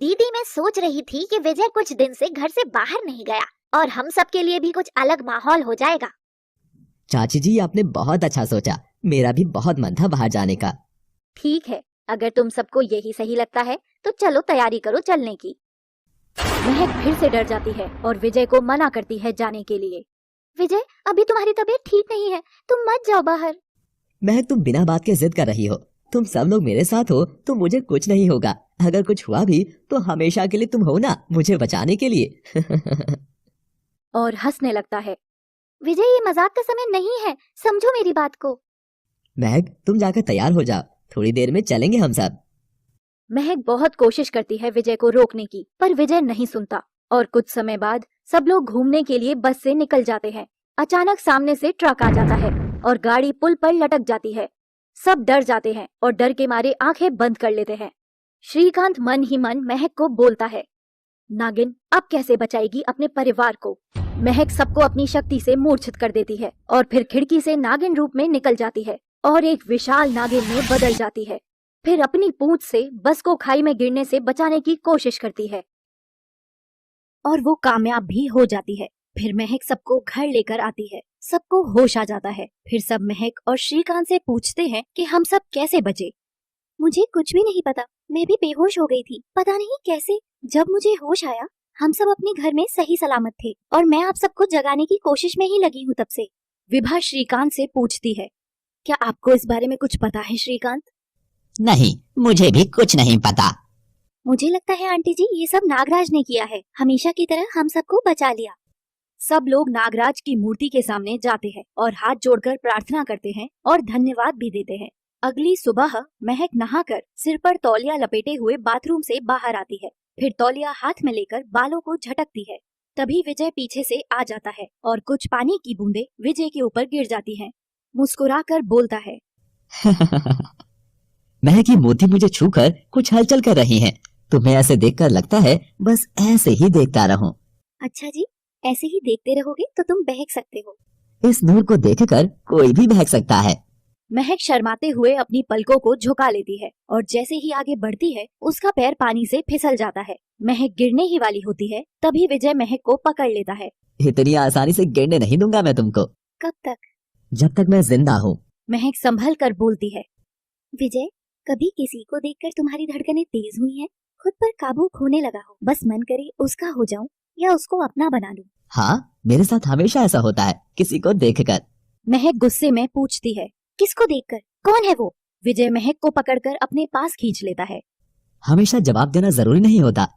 दीदी, मैं सोच रही थी कि विजय कुछ दिन से घर से बाहर नहीं गया और हम सबके लिए भी कुछ अलग माहौल हो जाएगा। चाची जी, आपने बहुत अच्छा सोचा। मेरा भी बहुत मन था बाहर जाने का। ठीक है, अगर तुम सबको यही सही लगता है तो चलो तैयारी करो चलने की। महक फिर से डर जाती है और विजय को मना करती है जाने के लिए। विजय, अभी तुम्हारी तबीयत ठीक नहीं है, तुम मत जाओ बाहर। महक, तुम बिना बात के जिद कर रही हो। तुम सब लोग मेरे साथ हो तो मुझे कुछ नहीं होगा। अगर कुछ हुआ भी तो हमेशा के लिए तुम हो ना, मुझे बचाने के लिए। और हंसने लगता है। विजय, ये मजाक का समय नहीं है, समझो मेरी बात को। महक, तुम जाकर तैयार हो जाओ, थोड़ी देर में चलेंगे हम सब। महक बहुत कोशिश करती है विजय को रोकने की, पर विजय नहीं सुनता और कुछ समय बाद सब लोग घूमने के लिए बस से निकल जाते हैं। अचानक सामने से ट्रक आ जाता है और गाड़ी पुल पर लटक जाती है। सब डर जाते हैं और डर के मारे आंखें बंद कर लेते हैं। श्रीकांत मन ही मन महक को बोलता है, नागिन अब कैसे बचाएगी अपने परिवार को। महक सबको अपनी शक्ति से मूर्छित कर देती है और फिर खिड़की से नागिन रूप में निकल जाती है और एक विशाल नागिन में बदल जाती है। फिर अपनी पूंछ से बस को खाई में गिरने से बचाने की कोशिश करती है और वो कामयाब भी हो जाती है। फिर महक सबको घर लेकर आती है। सबको होश आ जाता है। फिर सब महक और श्रीकांत से पूछते हैं कि हम सब कैसे बचे। मुझे कुछ भी नहीं पता, मैं भी बेहोश हो गई थी, पता नहीं कैसे। जब मुझे होश आया हम सब अपने घर में सही सलामत थे और मैं आप सबको जगाने की कोशिश में ही लगी हूँ तब से। विभा श्रीकांत से पूछती है, क्या आपको इस बारे में कुछ पता है श्रीकांत? नहीं, मुझे भी कुछ नहीं पता। मुझे लगता है आंटी जी ये सब नागराज ने किया है, हमेशा की तरह हम सबको बचा लिया। सब लोग नागराज की मूर्ति के सामने जाते हैं और हाथ जोड़कर प्रार्थना करते हैं और धन्यवाद भी देते हैं। अगली सुबह महक नहाकर सिर पर तौलिया लपेटे हुए बाथरूम से बाहर आती है। फिर तौलिया हाथ में लेकर बालों को झटकती है। तभी विजय पीछे से आ जाता है और कुछ पानी की बूंदें विजय के ऊपर गिर जाती हैं। मुस्कुराकर बोलता है, महक की मूर्ति मुझे छूकर कुछ हलचल कर रही है। तुम्हें ऐसे देखकर लगता है बस ऐसे ही देखता रहूं। अच्छा जी, ऐसे ही देखते रहोगे तो तुम बहक सकते हो। इस नूर को देखकर कोई भी बहक सकता है। महक शर्माते हुए अपनी पलकों को झुका लेती है और जैसे ही आगे बढ़ती है उसका पैर पानी से फिसल जाता है। महक गिरने ही वाली होती है, तभी विजय महक को पकड़ लेता है। इतनी आसानी से गिरने नहीं दूंगा मैं तुमको। कब तक? जब तक मैं जिंदा हूँ। महक संभल कर बोलती है, विजय, कभी किसी को देखकर तुम्हारी धड़कनें तेज हुई हैं? खुद पर काबू खोने लगा हो, बस मन करे उसका हो जाऊं या उसको अपना बना लूं। हाँ, मेरे साथ हमेशा ऐसा होता है, किसी को देखकर। महक गुस्से में पूछती है, किसको देखकर? कौन है वो? विजय महक को पकड़कर अपने पास खींच लेता है। हमेशा जवाब देना जरूरी नहीं होता,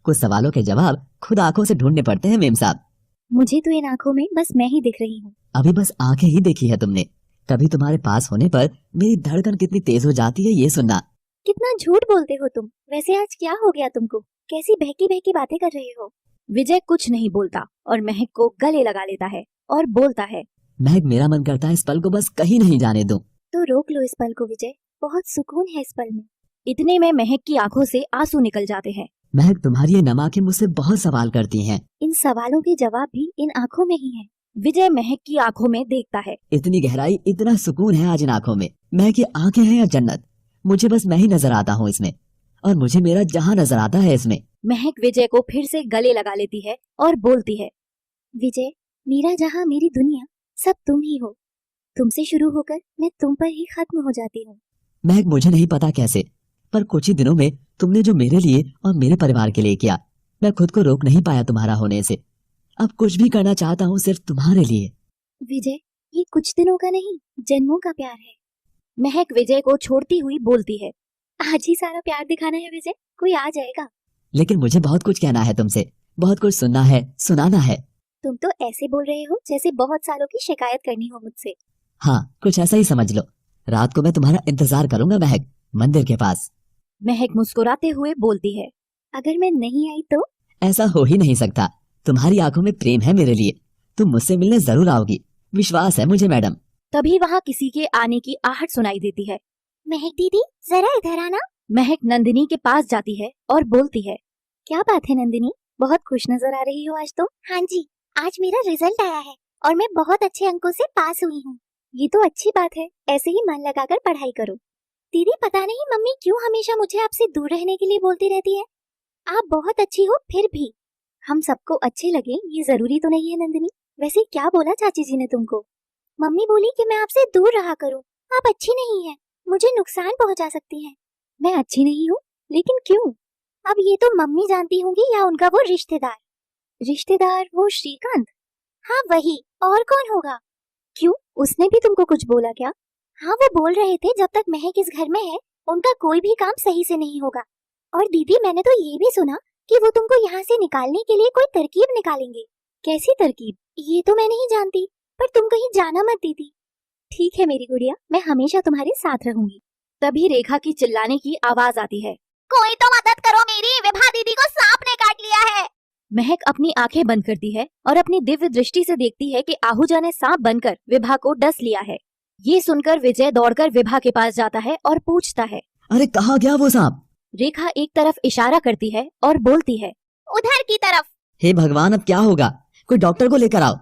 कुछ सवालों के जवाब खुद आंखों से ढूंढने पड़ते हैं मेम साहब। मुझे तो इन आंखों में बस मैं ही दिख रही हूँ। अभी बस आंखें ही देखी है तुमने, कभी तुम्हारे पास होने पर मेरी धड़कन कितनी तेज हो जाती है ये सुनना। कितना झूठ बोलते हो तुम। वैसे आज क्या हो गया तुमको? कैसी बहकी बहकी बातें कर रहे हो? विजय कुछ नहीं बोलता और महक को गले लगा लेता है और बोलता है, महक, मेरा मन करता है इस पल को बस कहीं नहीं जाने दूं। तो रोक लो इस पल को विजय, बहुत सुकून है इस पल में। इतने में महक की आंखों से आंसू निकल जाते हैं। महक, तुम्हारी ये नम आंखें मुझसे बहुत सवाल करती हैं। इन सवालों के जवाब भी इन आंखों में ही है। विजय महक की आंखों में देखता है। इतनी गहराई, इतना सुकून है आज इन आंखों में। महक की आंखें हैं या जन्नत, मुझे बस मैं ही नजर आता हूँ इसमें, और मुझे मेरा जहाँ नजर आता है इसमें। महक विजय को फिर से गले लगा लेती है और बोलती है, विजय, मेरा जहाँ मेरी दुनिया सब तुम ही हो। तुमसे शुरू होकर मैं तुम पर ही खत्म हो जाती हूँ। महक, मुझे नहीं पता कैसे, पर कुछ ही दिनों में तुमने जो मेरे लिए और मेरे परिवार के लिए किया, मैं खुद को रोक नहीं पाया तुम्हारा होने से। अब कुछ भी करना चाहता हूँ सिर्फ तुम्हारे लिए। विजय, ये कुछ दिनों का नहीं, जन्मों का प्यार है। महक विजय को छोड़ती हुई बोलती है, आज ही सारा प्यार दिखाना है विजय? कोई आ जाएगा। लेकिन मुझे बहुत कुछ कहना है तुमसे, बहुत कुछ सुनना है, सुनाना है। तुम तो ऐसे बोल रहे हो जैसे बहुत सालों की शिकायत करनी हो मुझसे। हाँ, कुछ ऐसा ही समझ लो। रात को मैं तुम्हारा इंतजार करूंगा महक, मंदिर के पास। महक मुस्कुराते हुए बोलती है, अगर मैं नहीं आई तो? ऐसा हो ही नहीं सकता, तुम्हारी आंखों में प्रेम है मेरे लिए, तुम मुझसे मिलने जरूर आओगी, विश्वास है मुझे मैडम। तभी वहाँ किसी के आने की आहट सुनाई देती है। महक दीदी, जरा इधर आना। महक नंदिनी के पास जाती है और बोलती है, क्या बात है नंदिनी, बहुत खुश नजर आ रही हो आज तुम। हाँ जी, आज मेरा रिजल्ट आया है और मैं बहुत अच्छे अंकों से पास हुई हूँ। ये तो अच्छी बात है, ऐसे ही मन लगाकर पढ़ाई करो। दीदी, पता नहीं मम्मी क्यों हमेशा मुझे आपसे दूर रहने के लिए बोलती रहती है। आप बहुत अच्छी हो, फिर भी हम सबको अच्छे लगे ये जरूरी तो नहीं है नंदिनी। वैसे क्या बोला चाची जी ने तुमको? मम्मी बोली कि मैं आपसे दूर रहा करूं। आप अच्छी नहीं है, मुझे नुकसान पहुंचा सकती हैं। मैं अच्छी नहीं हूँ, लेकिन क्यों? अब ये तो मम्मी जानती होंगी या उनका वो रिश्तेदार। रिश्तेदार, वो श्रीकांत? हाँ वही, और कौन होगा? क्यों, उसने भी तुमको कुछ बोला क्या? हाँ, वो बोल रहे थे जब तक महक इस घर में है उनका कोई भी काम सही से नहीं होगा। और दीदी, मैंने तो ये भी सुना कि वो तुमको यहाँ से निकालने के लिए कोई तरकीब निकालेंगे। कैसी तरकीब? ये तो मैं नहीं जानती, पर तुम कहीं जाना मत दीदी। ठीक है मेरी गुड़िया, मैं हमेशा तुम्हारे साथ रहूंगी। तभी रेखा की चिल्लाने की आवाज आती है, कोई तो मदद करो मेरी, विभा दीदी को सांप ने काट लिया है। महक अपनी आंखें बंद करती है और अपनी दिव्य दृष्टि से देखती है कि आहूजा ने सांप बनकर विभा को डस लिया है। ये सुनकर विजय दौड़कर विभा के पास जाता है और पूछता है, अरे कहाँ गया वो सांप? रेखा एक तरफ इशारा करती है और बोलती है, उधर की तरफ। हे भगवान, अब क्या होगा? कोई डॉक्टर को लेकर आओ।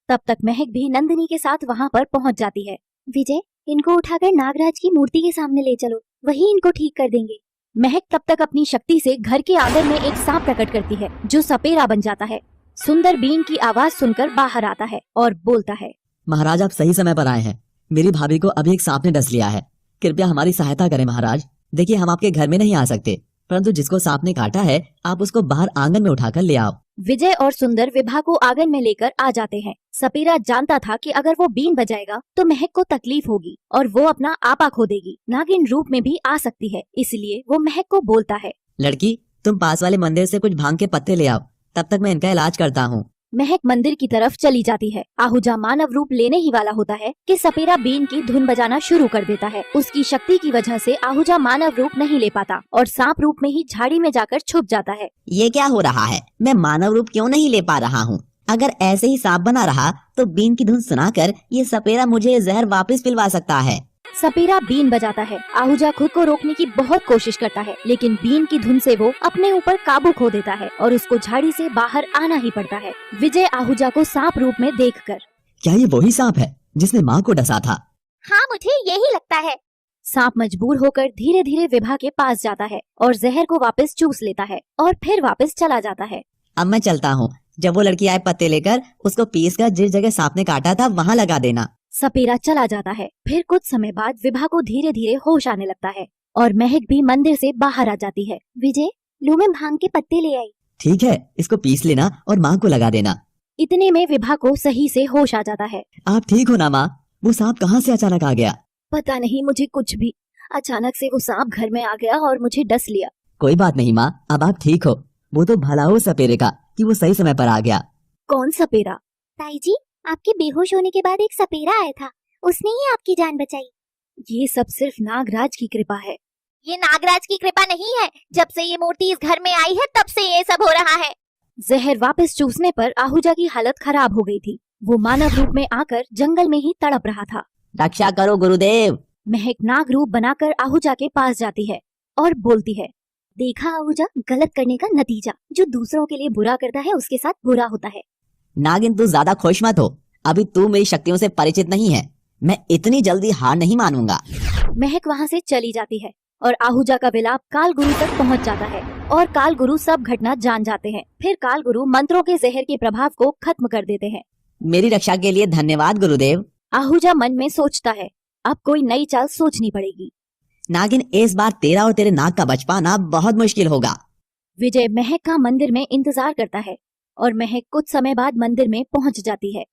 तब तक महक भी नंदिनी के साथ वहाँ पर पहुँच जाती है। विजय, इनको उठाकर नागराज की मूर्ति के सामने ले चलो, वही इनको ठीक कर देंगे। महक तब तक अपनी शक्ति से घर के आंगन में एक सांप प्रकट करती है जो सपेरा बन जाता है। सुंदर बीन की आवाज सुनकर बाहर आता है और बोलता है, महाराज आप सही समय पर आए हैं। मेरी भाभी को अभी एक सांप ने डस लिया है। कृपया हमारी सहायता करें महाराज। देखिए हम आपके घर में नहीं आ सकते, परंतु जिसको सांप ने काटा है आप उसको बाहर आंगन में उठाकर ले आओ। विजय और सुंदर विभा को आंगन में लेकर आ जाते हैं। सपेरा जानता था कि अगर वो बीन बजाएगा तो महक को तकलीफ होगी और वो अपना आपा खो देगी। नागिन रूप में भी आ सकती है, इसलिए वो महक को बोलता है, लड़की तुम पास वाले मंदिर से कुछ भांग के पत्ते ले आओ, तब तक मैं इनका इलाज करता हूँ। महक मंदिर की तरफ चली जाती है। आहूजा मानव रूप लेने ही वाला होता है कि सपेरा बीन की धुन बजाना शुरू कर देता है। उसकी शक्ति की वजह से आहूजा मानव रूप नहीं ले पाता और सांप रूप में ही झाड़ी में जाकर छुप जाता है। ये क्या हो रहा है? मैं मानव रूप क्यों नहीं ले पा रहा हूँ? अगर ऐसे ही सांप बना रहा तो बीन की धुन सुनाकर ये सपेरा मुझे जहर वापस पिलवा सकता है। सपेरा बीन बजाता है। आहूजा खुद को रोकने की बहुत कोशिश करता है, लेकिन बीन की धुन से वो अपने ऊपर काबू खो देता है और उसको झाड़ी से बाहर आना ही पड़ता है। विजय आहूजा को सांप रूप में देखकर, क्या ये वही सांप है जिसने माँ को डसा था? हाँ मुझे यही लगता है। सांप मजबूर होकर धीरे धीरे विभा के पास जाता है और जहर को वापस चूस लेता है और फिर वापस चला जाता है। अब मैं चलता हूँ। जब वो लड़की आए पत्ते लेकर उसको पीस कर जिस जगह सांप ने काटा था वहाँ लगा देना। सपेरा चला जाता है। फिर कुछ समय बाद विभा को धीरे धीरे होश आने लगता है और महक भी मंदिर से बाहर आ जाती है। विजय लो मैं भांग के पत्ते ले आई। ठीक है, इसको पीस लेना और माँ को लगा देना। इतने में विभा को सही से होश आ जाता है। आप ठीक हो ना माँ? वो सांप कहाँ से अचानक आ गया? पता नहीं मुझे कुछ भी, अचानक से वो सांप घर में आ गया और मुझे डस लिया। कोई बात नहीं माँ, अब आप ठीक हो। वो तो भला हो सपेरे का कि वो सही समय पर आ गया। कौन सपेरा? ताई जी आपके बेहोश होने के बाद एक सपेरा आया था, उसने ही आपकी जान बचाई। ये सब सिर्फ नागराज की कृपा है। ये नागराज की कृपा नहीं है, जब से ये मूर्ति इस घर में आई है तब से ये सब हो रहा है। जहर वापस चूसने पर आहूजा की हालत खराब हो गई थी। वो मानव रूप में आकर जंगल में ही तड़प रहा था। रक्षा करो गुरुदेव। महक नाग रूप बनाकर आहूजा के पास जाती है और बोलती है, देखा आहूजा, गलत करने का नतीजा। जो दूसरों के लिए बुरा करता है उसके साथ बुरा होता है। नागिन तू ज्यादा खुश मत हो, अभी तू मेरी शक्तियों से परिचित नहीं है। मैं इतनी जल्दी हार नहीं मानूंगा। महक वहाँ से चली जाती है और आहूजा का विलाप काल गुरु तक पहुँच जाता है और काल गुरु सब घटना जान जाते हैं। फिर काल गुरु मंत्रों के जहर के प्रभाव को खत्म कर देते हैं। मेरी रक्षा के लिए धन्यवाद गुरुदेव। आहूजा मन में सोचता है, अब कोई नई चाल सोचनी पड़ेगी। नागिन इस बार तेरा और तेरे नाग का बच पाना बहुत मुश्किल होगा। विजय महक का मंदिर में इंतजार करता है और महक कुछ समय बाद मंदिर में पहुंच जाती है।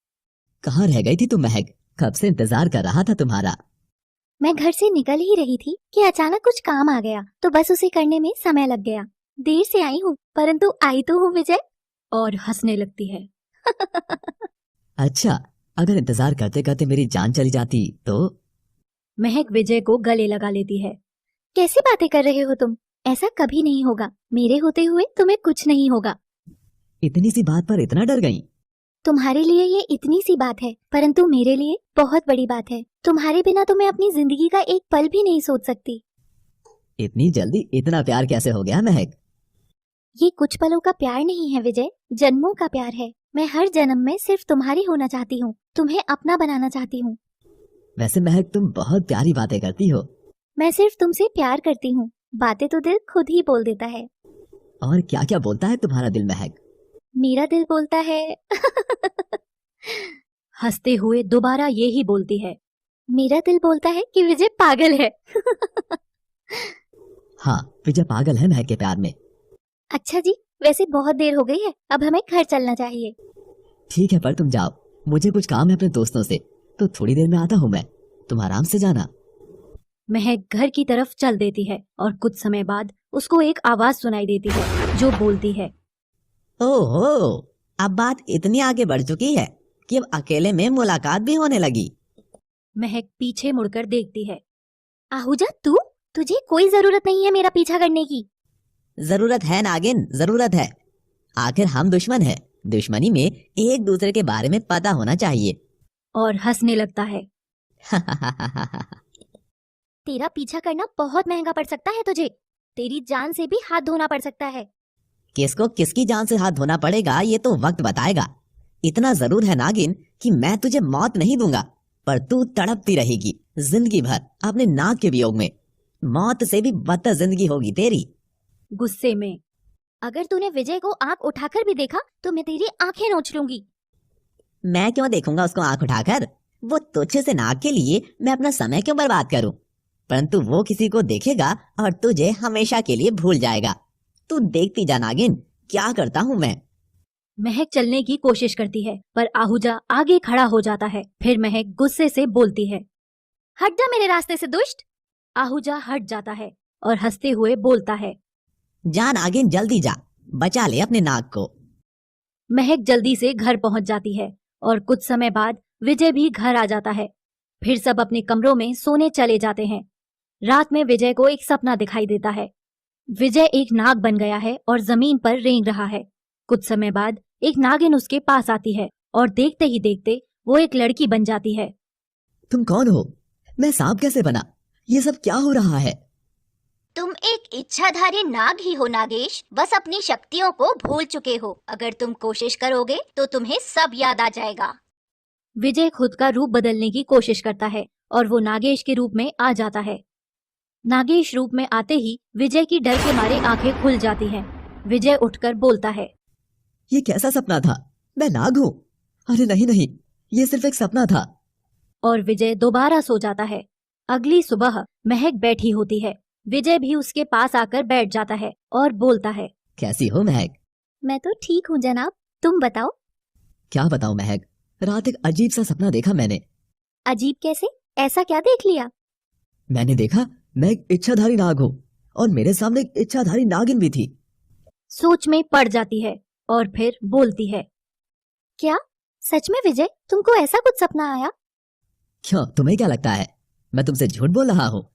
कहाँ रह गई थी तुम महक? कब से इंतजार कर रहा था तुम्हारा। मैं घर से निकल ही रही थी कि अचानक कुछ काम आ गया, तो बस उसे करने में समय लग गया। देर से आई हूँ, परंतु आई तो हूँ विजय। और हंसने लगती है। अच्छा, अगर इंतजार करते करते मेरी जान चली जाती तो? महक विजय को गले लगा लेती है। कैसी बातें कर रहे हो तुम? ऐसा कभी नहीं होगा। मेरे होते हुए तुम्हें कुछ नहीं होगा। इतनी सी बात पर इतना डर गई? तुम्हारे लिए ये इतनी सी बात है, परंतु मेरे लिए बहुत बड़ी बात है। तुम्हारे बिना तो मैं अपनी जिंदगी का एक पल भी नहीं सोच सकती। इतनी जल्दी इतना प्यार कैसे हो गया महक? ये कुछ पलों का प्यार नहीं है विजय, जन्मों का प्यार है। मैं हर जन्म में सिर्फ तुम्हारी होना चाहती हूँ, तुम्हें अपना बनाना चाहती हूँ। वैसे महक तुम बहुत प्यारी बातें करती हो। मैं सिर्फ तुमसे प्यार करती हूँ, बातें तो दिल खुद ही बोल देता है। और क्या क्या बोलता है तुम्हारा दिल महक? मेरा दिल बोलता है हंसते हुए दोबारा ये ही बोलती है, मेरा दिल बोलता है कि विजय पागल है। हाँ, विजय पागल है महक के प्यार में। अच्छा जी, वैसे बहुत देर हो गई है, अब हमें घर चलना चाहिए। ठीक है, पर तुम जाओ, मुझे कुछ काम है अपने दोस्तों से, तो थोड़ी देर में आता हूँ मैं। तुम आराम से जाना। महक घर की तरफ चल देती है और कुछ समय बाद उसको एक आवाज सुनाई देती है जो बोलती है, ओहो, अब बात इतनी आगे बढ़ चुकी है कि अब अकेले में मुलाकात भी होने लगी। महक पीछे मुड़कर देखती है। आहूजा तुझे कोई जरूरत नहीं है मेरा पीछा करने की। जरूरत है नागिन, जरूरत है। आखिर हम दुश्मन हैं, दुश्मनी में एक दूसरे के बारे में पता होना चाहिए। और हंसने लगता है। तेरा पीछा करना बहुत महंगा पड़ सकता है तुझे, तेरी जान से भी हाथ धोना पड़ सकता है। किसको किसकी जान से हाथ धोना पड़ेगा ये तो वक्त बताएगा। इतना जरूर है नागिन कि मैं तुझे मौत नहीं दूंगा, पर तू तड़पती रहेगी जिंदगी भर अपने नाग के वियोग में। मौत से भी बदतर जिंदगी होगी तेरी। गुस्से में, अगर तूने विजय को आंख उठाकर भी देखा तो मैं तेरी आंखें नोच लूंगी। मैं क्यों देखूंगा उसको आंख उठाकर? वो तुच्छ से नाग के लिए मैं अपना समय क्यों बर्बाद करूं? परंतु वो किसी को देखेगा और तुझे हमेशा के लिए भूल जाएगा। तू देखती जा नागिन, क्या करता हूँ मैं। महक चलने की कोशिश करती है पर आहूजा आगे खड़ा हो जाता है। फिर महक गुस्से से बोलती है, हट जा मेरे रास्ते से दुष्ट। आहूजा हट जाता है और हंसते हुए बोलता है, जा नागिन, जल्दी जा, बचा ले अपने नाग को। महक जल्दी से घर पहुंच जाती है और कुछ समय बाद विजय भी घर आ जाता है। फिर सब अपने कमरों में सोने चले जाते हैं। रात में विजय को एक सपना दिखाई देता है। विजय एक नाग बन गया है और जमीन पर रेंग रहा है। कुछ समय बाद एक नागिन उसके पास आती है और देखते ही देखते वो एक लड़की बन जाती है। तुम कौन हो? मैं सांप कैसे बना? ये सब क्या हो रहा है? तुम एक इच्छाधारी नाग ही हो नागेश, बस अपनी शक्तियों को भूल चुके हो। अगर तुम कोशिश करोगे तो तुम्हें सब याद आ जाएगा। विजय खुद का रूप बदलने की कोशिश करता है और वो नागेश के रूप में आ जाता है। नागेश रूप में आते ही विजय की डर के मारे आंखें खुल जाती हैं। विजय उठकर बोलता है, ये कैसा सपना था? मैं नाग हूँ? अरे नहीं नहीं, ये सिर्फ एक सपना था। और विजय दोबारा सो जाता है। अगली सुबह महक बैठी होती है। विजय भी उसके पास आकर बैठ जाता है और बोलता है, कैसी हो महक? मैं तो ठीक हूँ जनाब, तुम बताओ। क्या बताऊं महक, रात एक अजीब सा सपना देखा मैंने। अजीब कैसे? ऐसा क्या देख लिया? मैंने देखा मैं एक इच्छाधारी नाग हूँ और मेरे सामने एक इच्छाधारी नागिन भी थी। सोच में पड़ जाती है और फिर बोलती है, क्या सच में विजय, तुमको ऐसा कुछ सपना आया? क्यों, तुम्हें क्या लगता है मैं तुमसे झूठ बोल रहा हूँ?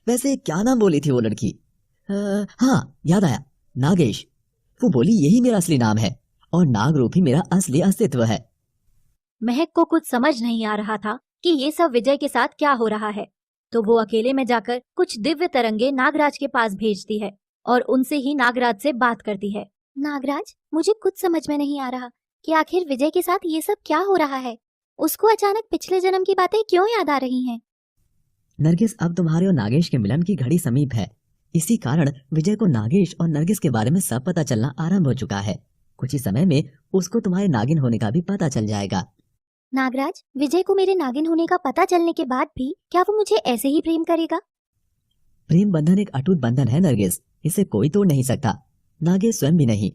वैसे क्या नाम बोली थी वो लड़की? हाँ याद आया, नागेश। वो बोली यही मेरा असली नाम है और नाग रूप ही मेरा असली अस्तित्व है। महक को कुछ समझ नहीं आ रहा था कि ये सब विजय के साथ क्या हो रहा है, तो वो अकेले में जाकर कुछ दिव्य तरंगे नागराज के पास भेजती है और उनसे ही नागराज से बात करती है। नागराज, मुझे कुछ समझ में नहीं आ रहा कि आखिर विजय के साथ ये सब क्या हो रहा है। उसको अचानक पिछले जन्म की बातें क्यों याद आ रही हैं? नरगिस, अब तुम्हारे और नागेश के मिलन की घड़ी समीप है। इसी कारण विजय को नागेश और नरगिस के बारे में सब पता चलना आरंभ हो चुका है। कुछ ही समय में उसको तुम्हारे नागिन होने का भी पता चल जाएगा। नागराज, विजय को मेरे नागिन होने का पता चलने के बाद भी क्या वो मुझे ऐसे ही प्रेम करेगा? प्रेम बंधन एक अटूट बंधन है नरगिस, इसे कोई तोड़ नहीं सकता, नागेश स्वयं भी नहीं।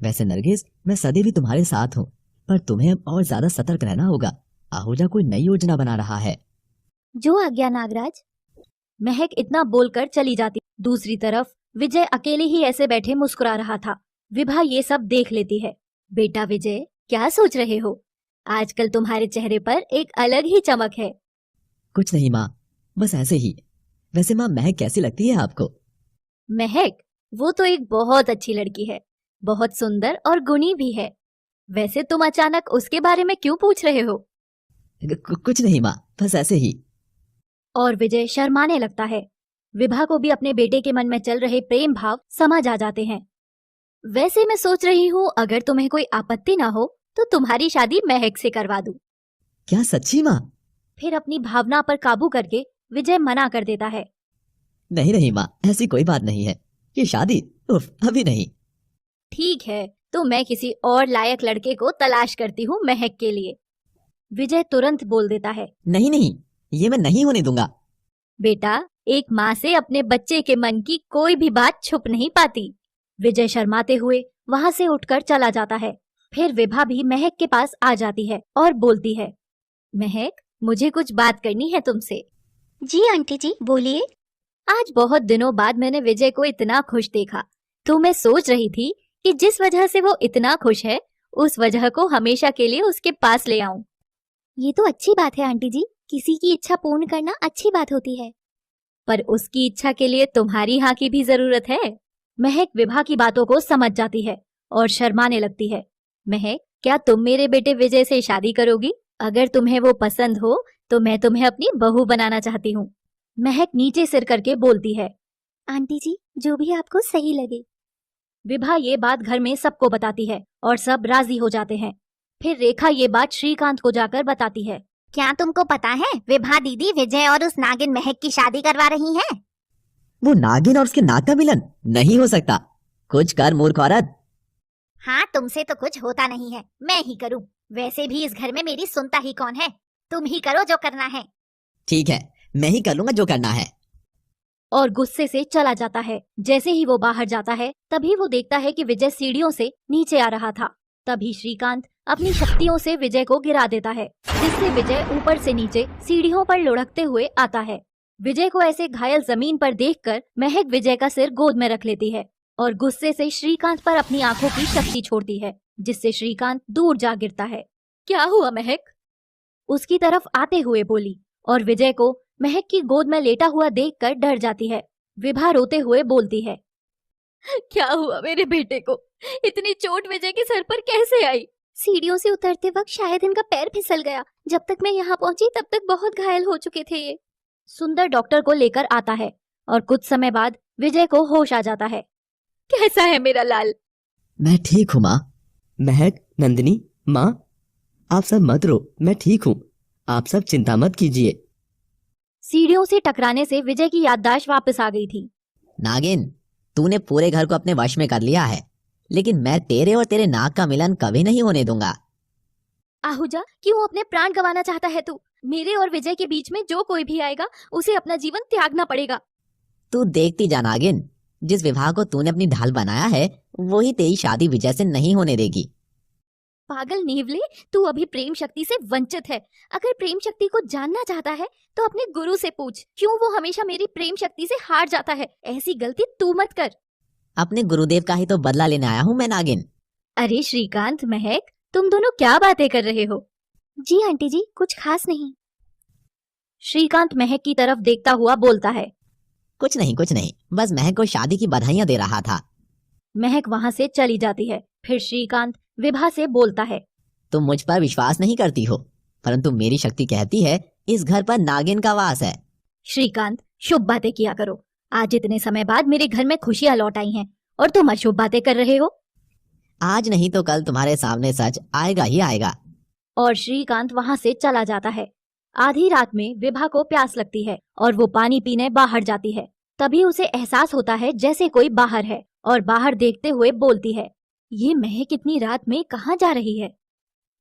वैसे नरगिस, मैं सदैव भी तुम्हारे साथ हूँ, पर तुम्हें अब और ज्यादा सतर्क रहना होगा। आहूजा कोई नई योजना बना रहा है। जो आज्ञा नागराज। महक इतना बोलकर चली जाती। दूसरी तरफ विजय अकेले ही ऐसे बैठे मुस्कुरा रहा था। विभा ये सब देख लेती है। बेटा विजय, क्या सोच रहे हो? आजकल तुम्हारे चेहरे पर एक अलग ही चमक है। कुछ नहीं माँ, बस ऐसे ही। वैसे माँ, महक कैसी लगती है आपको? महक, वो तो एक बहुत अच्छी लड़की है, बहुत सुंदर और गुणी भी है। वैसे तुम अचानक उसके बारे में क्यों पूछ रहे हो? कुछ नहीं माँ, बस ऐसे ही। और विजय शर्माने लगता है। विभा को भी अपने बेटे के मन में चल रहे प्रेम भाव समझ आ जाते हैं। वैसे मैं सोच रही हूँ, अगर तुम्हें कोई आपत्ति ना हो तो तुम्हारी शादी महक से करवा दूं। क्या सच्ची माँ? फिर अपनी भावना पर काबू करके विजय मना कर देता है। नहीं नहीं माँ, ऐसी कोई बात नहीं है। ये शादी उफ, अभी नहीं। ठीक है, तो मैं किसी और लायक लड़के को तलाश करती हूँ महक के लिए। विजय तुरंत बोल देता है, नहीं नहीं, ये मैं नहीं होने दूंगा। बेटा, एक माँ से अपने बच्चे के मन की कोई भी बात छुप नहीं पाती। विजय शर्माते हुए वहाँ से उठकर चला जाता है। फिर विभा भी महक के पास आ जाती है और बोलती है, महक, मुझे कुछ बात करनी है तुमसे। जी आंटी जी, बोलिए। आज बहुत दिनों बाद मैंने विजय को इतना खुश देखा, तो मैं सोच रही थी कि जिस वजह से वो इतना खुश है, उस वजह को हमेशा के लिए उसके पास ले आऊं। ये तो अच्छी बात है आंटी जी, किसी की इच्छा पूर्ण करना अच्छी बात होती है। पर उसकी इच्छा के लिए तुम्हारी हाँ की भी जरूरत है। महक विभा की बातों को समझ जाती है और शर्माने लगती है। महक, क्या तुम मेरे बेटे विजय से शादी करोगी? अगर तुम्हें वो पसंद हो तो मैं तुम्हें अपनी बहू बनाना चाहती हूँ। महक नीचे सिर करके बोलती है, आंटी जी, जो भी आपको सही लगे। विभा ये बात घर में सबको बताती है और सब राजी हो जाते हैं। फिर रेखा ये बात श्रीकांत को जाकर बताती है। क्या तुमको पता है, विभा दीदी विजय और उस नागिन महक की शादी करवा रही हैं? वो नागिन और उसके नाग का मिलन नहीं हो सकता। कुछ कर मूर्ख औरत। हाँ, तुमसे तो कुछ होता नहीं है, मैं ही करूं। वैसे भी इस घर में मेरी सुनता ही कौन है। तुम ही करो जो करना है। ठीक है, मैं ही कर लूंगा जो करना है। और गुस्से से चला जाता है। जैसे ही वो बाहर जाता है तभी वो देखता है कि विजय सीढ़ियों से नीचे आ रहा था। तभी श्रीकांत अपनी शक्तियों से विजय को गिरा देता है, जिससे विजय ऊपर से नीचे सीढ़ियों पर लुढ़कते हुए आता है। विजय को ऐसे घायल जमीन पर देखकर महक विजय का सिर गोद में रख लेती है और गुस्से से श्रीकांत पर अपनी आंखों की शक्ति छोड़ती है, जिससे श्रीकांत दूर जा गिरता है। क्या हुआ महक? उसकी तरफ आते हुए बोली और विजय को महक की गोद में लेटा हुआ देखकर डर जाती है। विभा रोते हुए बोलती है, क्या हुआ मेरे बेटे को? इतनी चोट विजय के सर पर कैसे आई? सीढ़ियों से उतरते वक्त शायद इनका पैर फिसल गया। जब तक मैं यहाँ पहुँची तब तक बहुत घायल हो चुके थे ये। सुंदर डॉक्टर को लेकर आता है और कुछ समय बाद विजय को होश आ जाता है। कैसा है मेरा लाल? मैं ठीक हूँ माँ। महक, नंदिनी, माँ, आप सब मत रो, मैं ठीक हूँ। आप सब चिंता मत कीजिए। सीढ़ियों से टकराने से विजय की याददाश्त वापस आ गई थी। नागिन, तूने पूरे घर को अपने वश में कर लिया है, लेकिन मैं तेरे और तेरे नाग का मिलन कभी नहीं होने दूंगा। आहूजा, क्यों अपने प्राण गंवाना चाहता है तू? मेरे और विजय के बीच में जो कोई भी आएगा उसे अपना जीवन त्यागना पड़ेगा। तू देखती जा नागिन, जिस विवाह को तूने अपनी ढाल बनाया है वही तेरी शादी विजय से नहीं होने देगी। पागल नीवले, तू अभी प्रेम शक्ति से वंचित है। अगर प्रेम शक्ति को जानना चाहता है तो अपने गुरु से पूछ, क्यों वो हमेशा मेरी प्रेम शक्ति से हार जाता है। ऐसी गलती तू मत कर। अपने गुरुदेव का ही तो बदला लेने आया हूँ मैं नागिन। अरे श्रीकांत, महक, तुम दोनों क्या बातें कर रहे हो? जी आंटी जी, कुछ खास नहीं। श्रीकांत महक की तरफ देखता हुआ बोलता है। कुछ नहीं, बस महक को शादी की बधाइयां दे रहा था। महक वहाँ से चली जाती है। फिर श्रीकांत विभा से बोलता है, तुम मुझ पर विश्वास नहीं करती हो, परंतु मेरी शक्ति कहती है इस घर पर नागिन का वास है। श्रीकांत, शुभ बातें किया करो। आज इतने समय बाद मेरे घर में खुशियां लौट आई हैं और तुम अशुभ बातें कर रहे हो। आज नहीं तो कल तुम्हारे सामने सच आएगा ही आएगा। और श्रीकांत वहाँ से चला जाता है। आधी रात में विभा को प्यास लगती है और वो पानी पीने बाहर जाती है। तभी उसे एहसास होता है जैसे कोई बाहर है और बाहर देखते हुए बोलती है, ये महक इतनी रात में कहाँ जा रही है?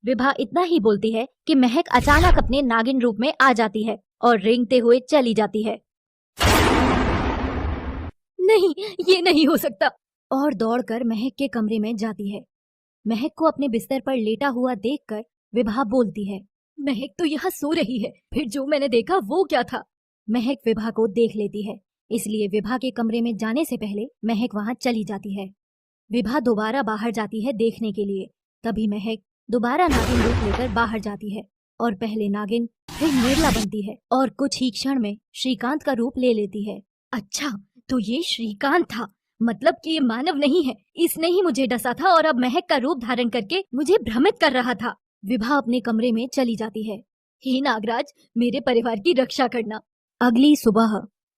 विभा इतना ही बोलती है कि महक अचानक अपने नागिन रूप में आ जाती है और रेंगते हुए चली जाती है। नहीं, ये नहीं हो सकता। और दौड़कर महक के कमरे में जाती है। महक को अपने बिस्तर पर लेटा हुआ देखकर विभा बोलती है, महक तो यहाँ सो रही है, फिर जो मैंने देखा वो क्या था? महक विभा को देख लेती है, इसलिए विभा के कमरे में जाने से पहले महक वहाँ चली जाती है। विभा दोबारा बाहर जाती है देखने के लिए। तभी महक दोबारा नागिन रूप लेकर बाहर जाती है और पहले नागिन फिर निर्ला बनती है और कुछ ही क्षण में श्रीकांत का रूप ले लेती है। अच्छा, तो ये श्रीकांत था, मतलब कि ये मानव नहीं है। इसने ही मुझे डसा था और अब महक का रूप धारण करके मुझे भ्रमित कर रहा था। विभा अपने कमरे में चली जाती है। हे नागराज, मेरे परिवार की रक्षा करना। अगली सुबह,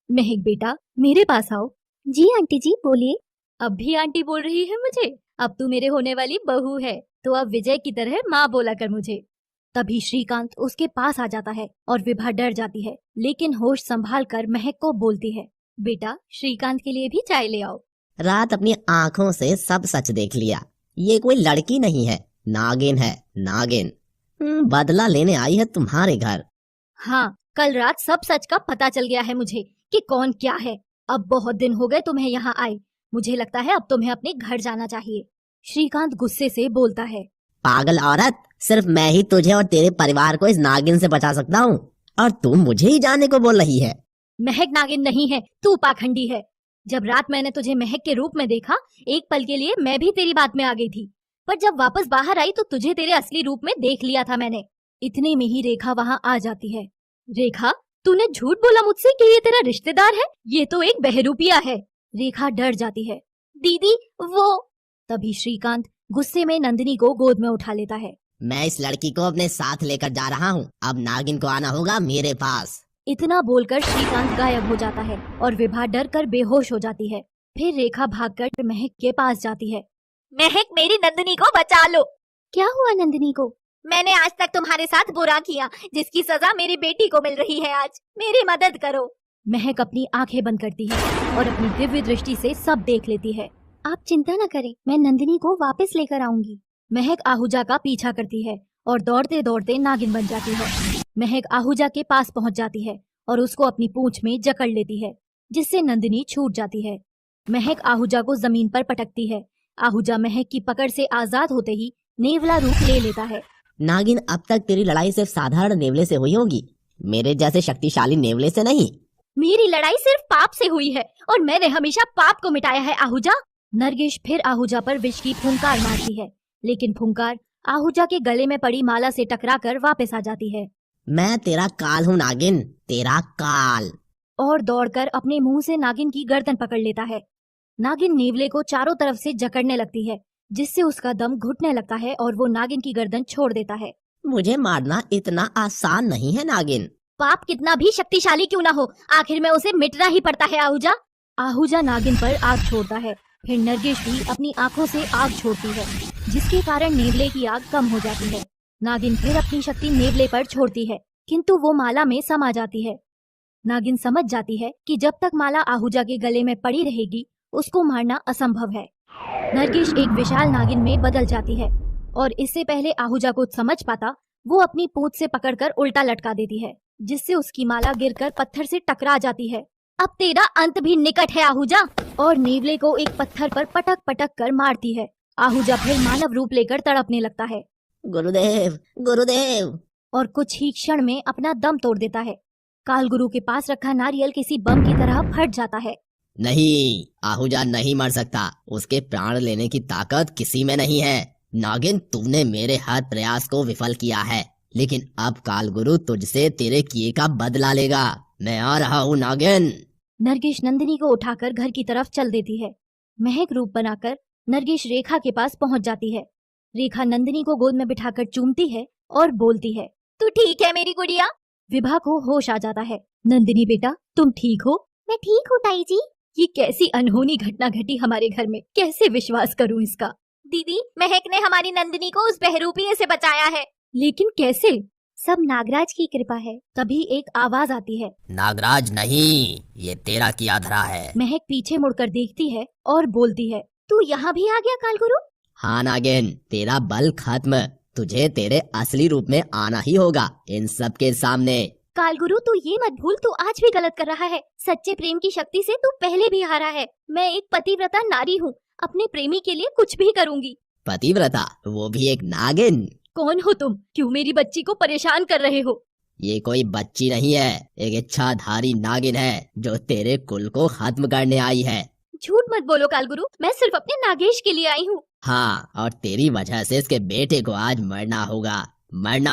महक बेटा मेरे पास आओ। जी आंटी जी, बोलिए। अब भी आंटी बोल रही है मुझे? अब तू मेरे होने वाली बहू है, तो अब विजय की तरह माँ बोला कर मुझे। तभी श्रीकांत उसके पास आ जाता है और विभा डर जाती है, लेकिन होश संभाल कर महक को बोलती है, बेटा श्रीकांत के लिए भी चाय ले आओ। रात अपनी आंखों से सब सच देख लिया। ये कोई लड़की नहीं है, नागिन है, नागिन। बदला लेने आई है तुम्हारे घर। हाँ, कल रात सब सच का पता चल गया है मुझे कि कौन क्या है। अब बहुत दिन हो गए तुम्हें यहाँ आए, मुझे लगता है अब तुम्हें अपने घर जाना चाहिए। श्रीकांत गुस्से से बोलता है, पागल औरत, सिर्फ मैं ही तुझे और तेरे परिवार को इस नागिन से बचा सकता हूँ और तू मुझे ही जाने को बोल रही है। महक नागिन नहीं है, तू पाखंडी है। जब रात मैंने तुझे महक के रूप में देखा, एक पल के लिए मैं भी तेरी बात में आ गई थी, पर जब वापस बाहर आई तो तुझे तेरे असली रूप में देख लिया था मैंने। इतने में ही रेखा वहाँ आ जाती है। रेखा, तूने झूठ बोला मुझसे कि ये तेरा रिश्तेदार है, ये तो एक बहरूपिया है। रेखा डर जाती है। दीदी वो। तभी श्रीकांत गुस्से में नंदिनी को गोद में उठा लेता है। मैं इस लड़की को अपने साथ लेकर जा रहा हूँ, अब नागिन को आना होगा मेरे पास। इतना बोलकर श्रीकांत गायब हो जाता है और विभा डर कर बेहोश हो जाती है। फिर रेखा भागकर महक के पास जाती है। महक, मेरी नंदिनी को बचा लो। क्या हुआ नंदिनी को? मैंने आज तक तुम्हारे साथ बुरा किया, जिसकी सजा मेरी बेटी को मिल रही है। आज मेरी मदद करो। महक अपनी आंखें बंद करती है और अपनी दिव्य दृष्टि से सब देख लेती है। आप चिंता न करें, मैं नंदिनी को वापस लेकर आऊंगी। महक आहूजा का पीछा करती है और दौड़ते दौड़ते नागिन बन जाती है। महक आहूजा के पास पहुंच जाती है और उसको अपनी पूंछ में जकड़ लेती है, जिससे नंदिनी छूट जाती है। महक आहूजा को जमीन पर पटकती है। आहूजा महक की पकड़ से आजाद होते ही नेवला रूप ले लेता है। नागिन, अब तक तेरी लड़ाई सिर्फ साधारण नेवले से हुई होगी, मेरे जैसे शक्तिशाली नेवले से नहीं। मेरी लड़ाई सिर्फ पाप से हुई है और मैंने हमेशा पाप को मिटाया है आहूजा। नरगिस फिर आहूजा पर विष की फुंकार मारती है, लेकिन फुंकार आहूजा के गले में पड़ी माला से टकराकर वापस आ जाती है। मैं तेरा काल हूँ नागिन, तेरा काल। और दौड़कर अपने मुंह से नागिन की गर्दन पकड़ लेता है। नागिन नेवले को चारों तरफ से जकड़ने लगती है, जिससे उसका दम घुटने लगता है और वो नागिन की गर्दन छोड़ देता है। मुझे मारना इतना आसान नहीं है नागिन। पाप कितना भी शक्तिशाली क्यों ना हो, आखिर में उसे मिटना ही पड़ता है आहूजा। आहूजा नागिन पर आग छोड़ता है। फिर नरगिस भी अपनी आंखों से आग छोड़ती है, जिसके कारण नेवले की आग कम हो जाती है। नागिन फिर अपनी शक्ति नेवले पर छोड़ती है, किंतु वो माला में समा जाती है। नागिन समझ जाती है कि जब तक माला आहूजा के गले में पड़ी रहेगी उसको मारना असंभव है। नरगिस एक विशाल नागिन में बदल जाती है और इससे पहले आहूजा कुछ समझ पाता, वो अपनी पूंछ से पकड़कर उल्टा लटका देती है, जिससे उसकी माला गिरकर पत्थर से टकरा जाती है। अब तेरा अंत भी निकट है आहूजा, और नेवले को एक पत्थर पर पटक पटक कर मारती है। आहूजा फिर मानव रूप लेकर तड़पने लगता है गुरुदेव, गुरुदेव। और कुछ ही क्षण में अपना दम तोड़ देता है। काल गुरु के पास रखा नारियल किसी बम की तरह फट जाता है। नहीं, आहूजा नहीं मर सकता, उसके प्राण लेने की ताकत किसी में नहीं है। नागिन, तुमने मेरे हर प्रयास को विफल किया है, लेकिन अब काल गुरु तुझसे तेरे किए का बदला लेगा। मैं आ रहा हूँ नागिन। नरगिस नंदिनी को उठाकर घर की तरफ चल देती है। महक रूप बनाकर नरगिस रेखा के पास पहुंच जाती है। रेखा नंदिनी को गोद में बिठाकर चूमती है और बोलती है, तू ठीक है मेरी गुड़िया। विभा को होश आ जाता है। नंदिनी बेटा, तुम ठीक हो? मैं ठीक हूँ ताई जी। ये कैसी अनहोनी घटना घटी हमारे घर में, कैसे विश्वास करूं इसका। दीदी, महक ने हमारी नंदिनी को उस बहरूपिये से बचाया है। लेकिन कैसे? सब नागराज की कृपा है। तभी एक आवाज आती है, नागराज नहीं, ये तेरा किया धरा है। महक पीछे मुड़कर देखती है और बोलती है, तू यहाँ भी आ गया कालगुरु? हाँ नागिन, तेरा बल खत्म, तुझे तेरे असली रूप में आना ही होगा इन सब के सामने। कालगुरु, तू ये मत भूल, तू आज भी गलत कर रहा है। सच्चे प्रेम की शक्ति से तू पहले भी हारा है। मैं एक पतिव्रता नारी हूँ, अपने प्रेमी के लिए कुछ भी करूँगी। पतिव्रता, वो भी एक नागिन? कौन हो तुम? क्यों मेरी बच्ची को परेशान कर रहे हो? ये कोई बच्ची नहीं है, एक इच्छाधारी नागिन है जो तेरे कुल को खत्म करने आई है। झूठ मत बोलो कालगुरु, मैं सिर्फ अपने नागेश के लिए आई हूँ। हाँ, और तेरी वजह से इसके बेटे को आज मरना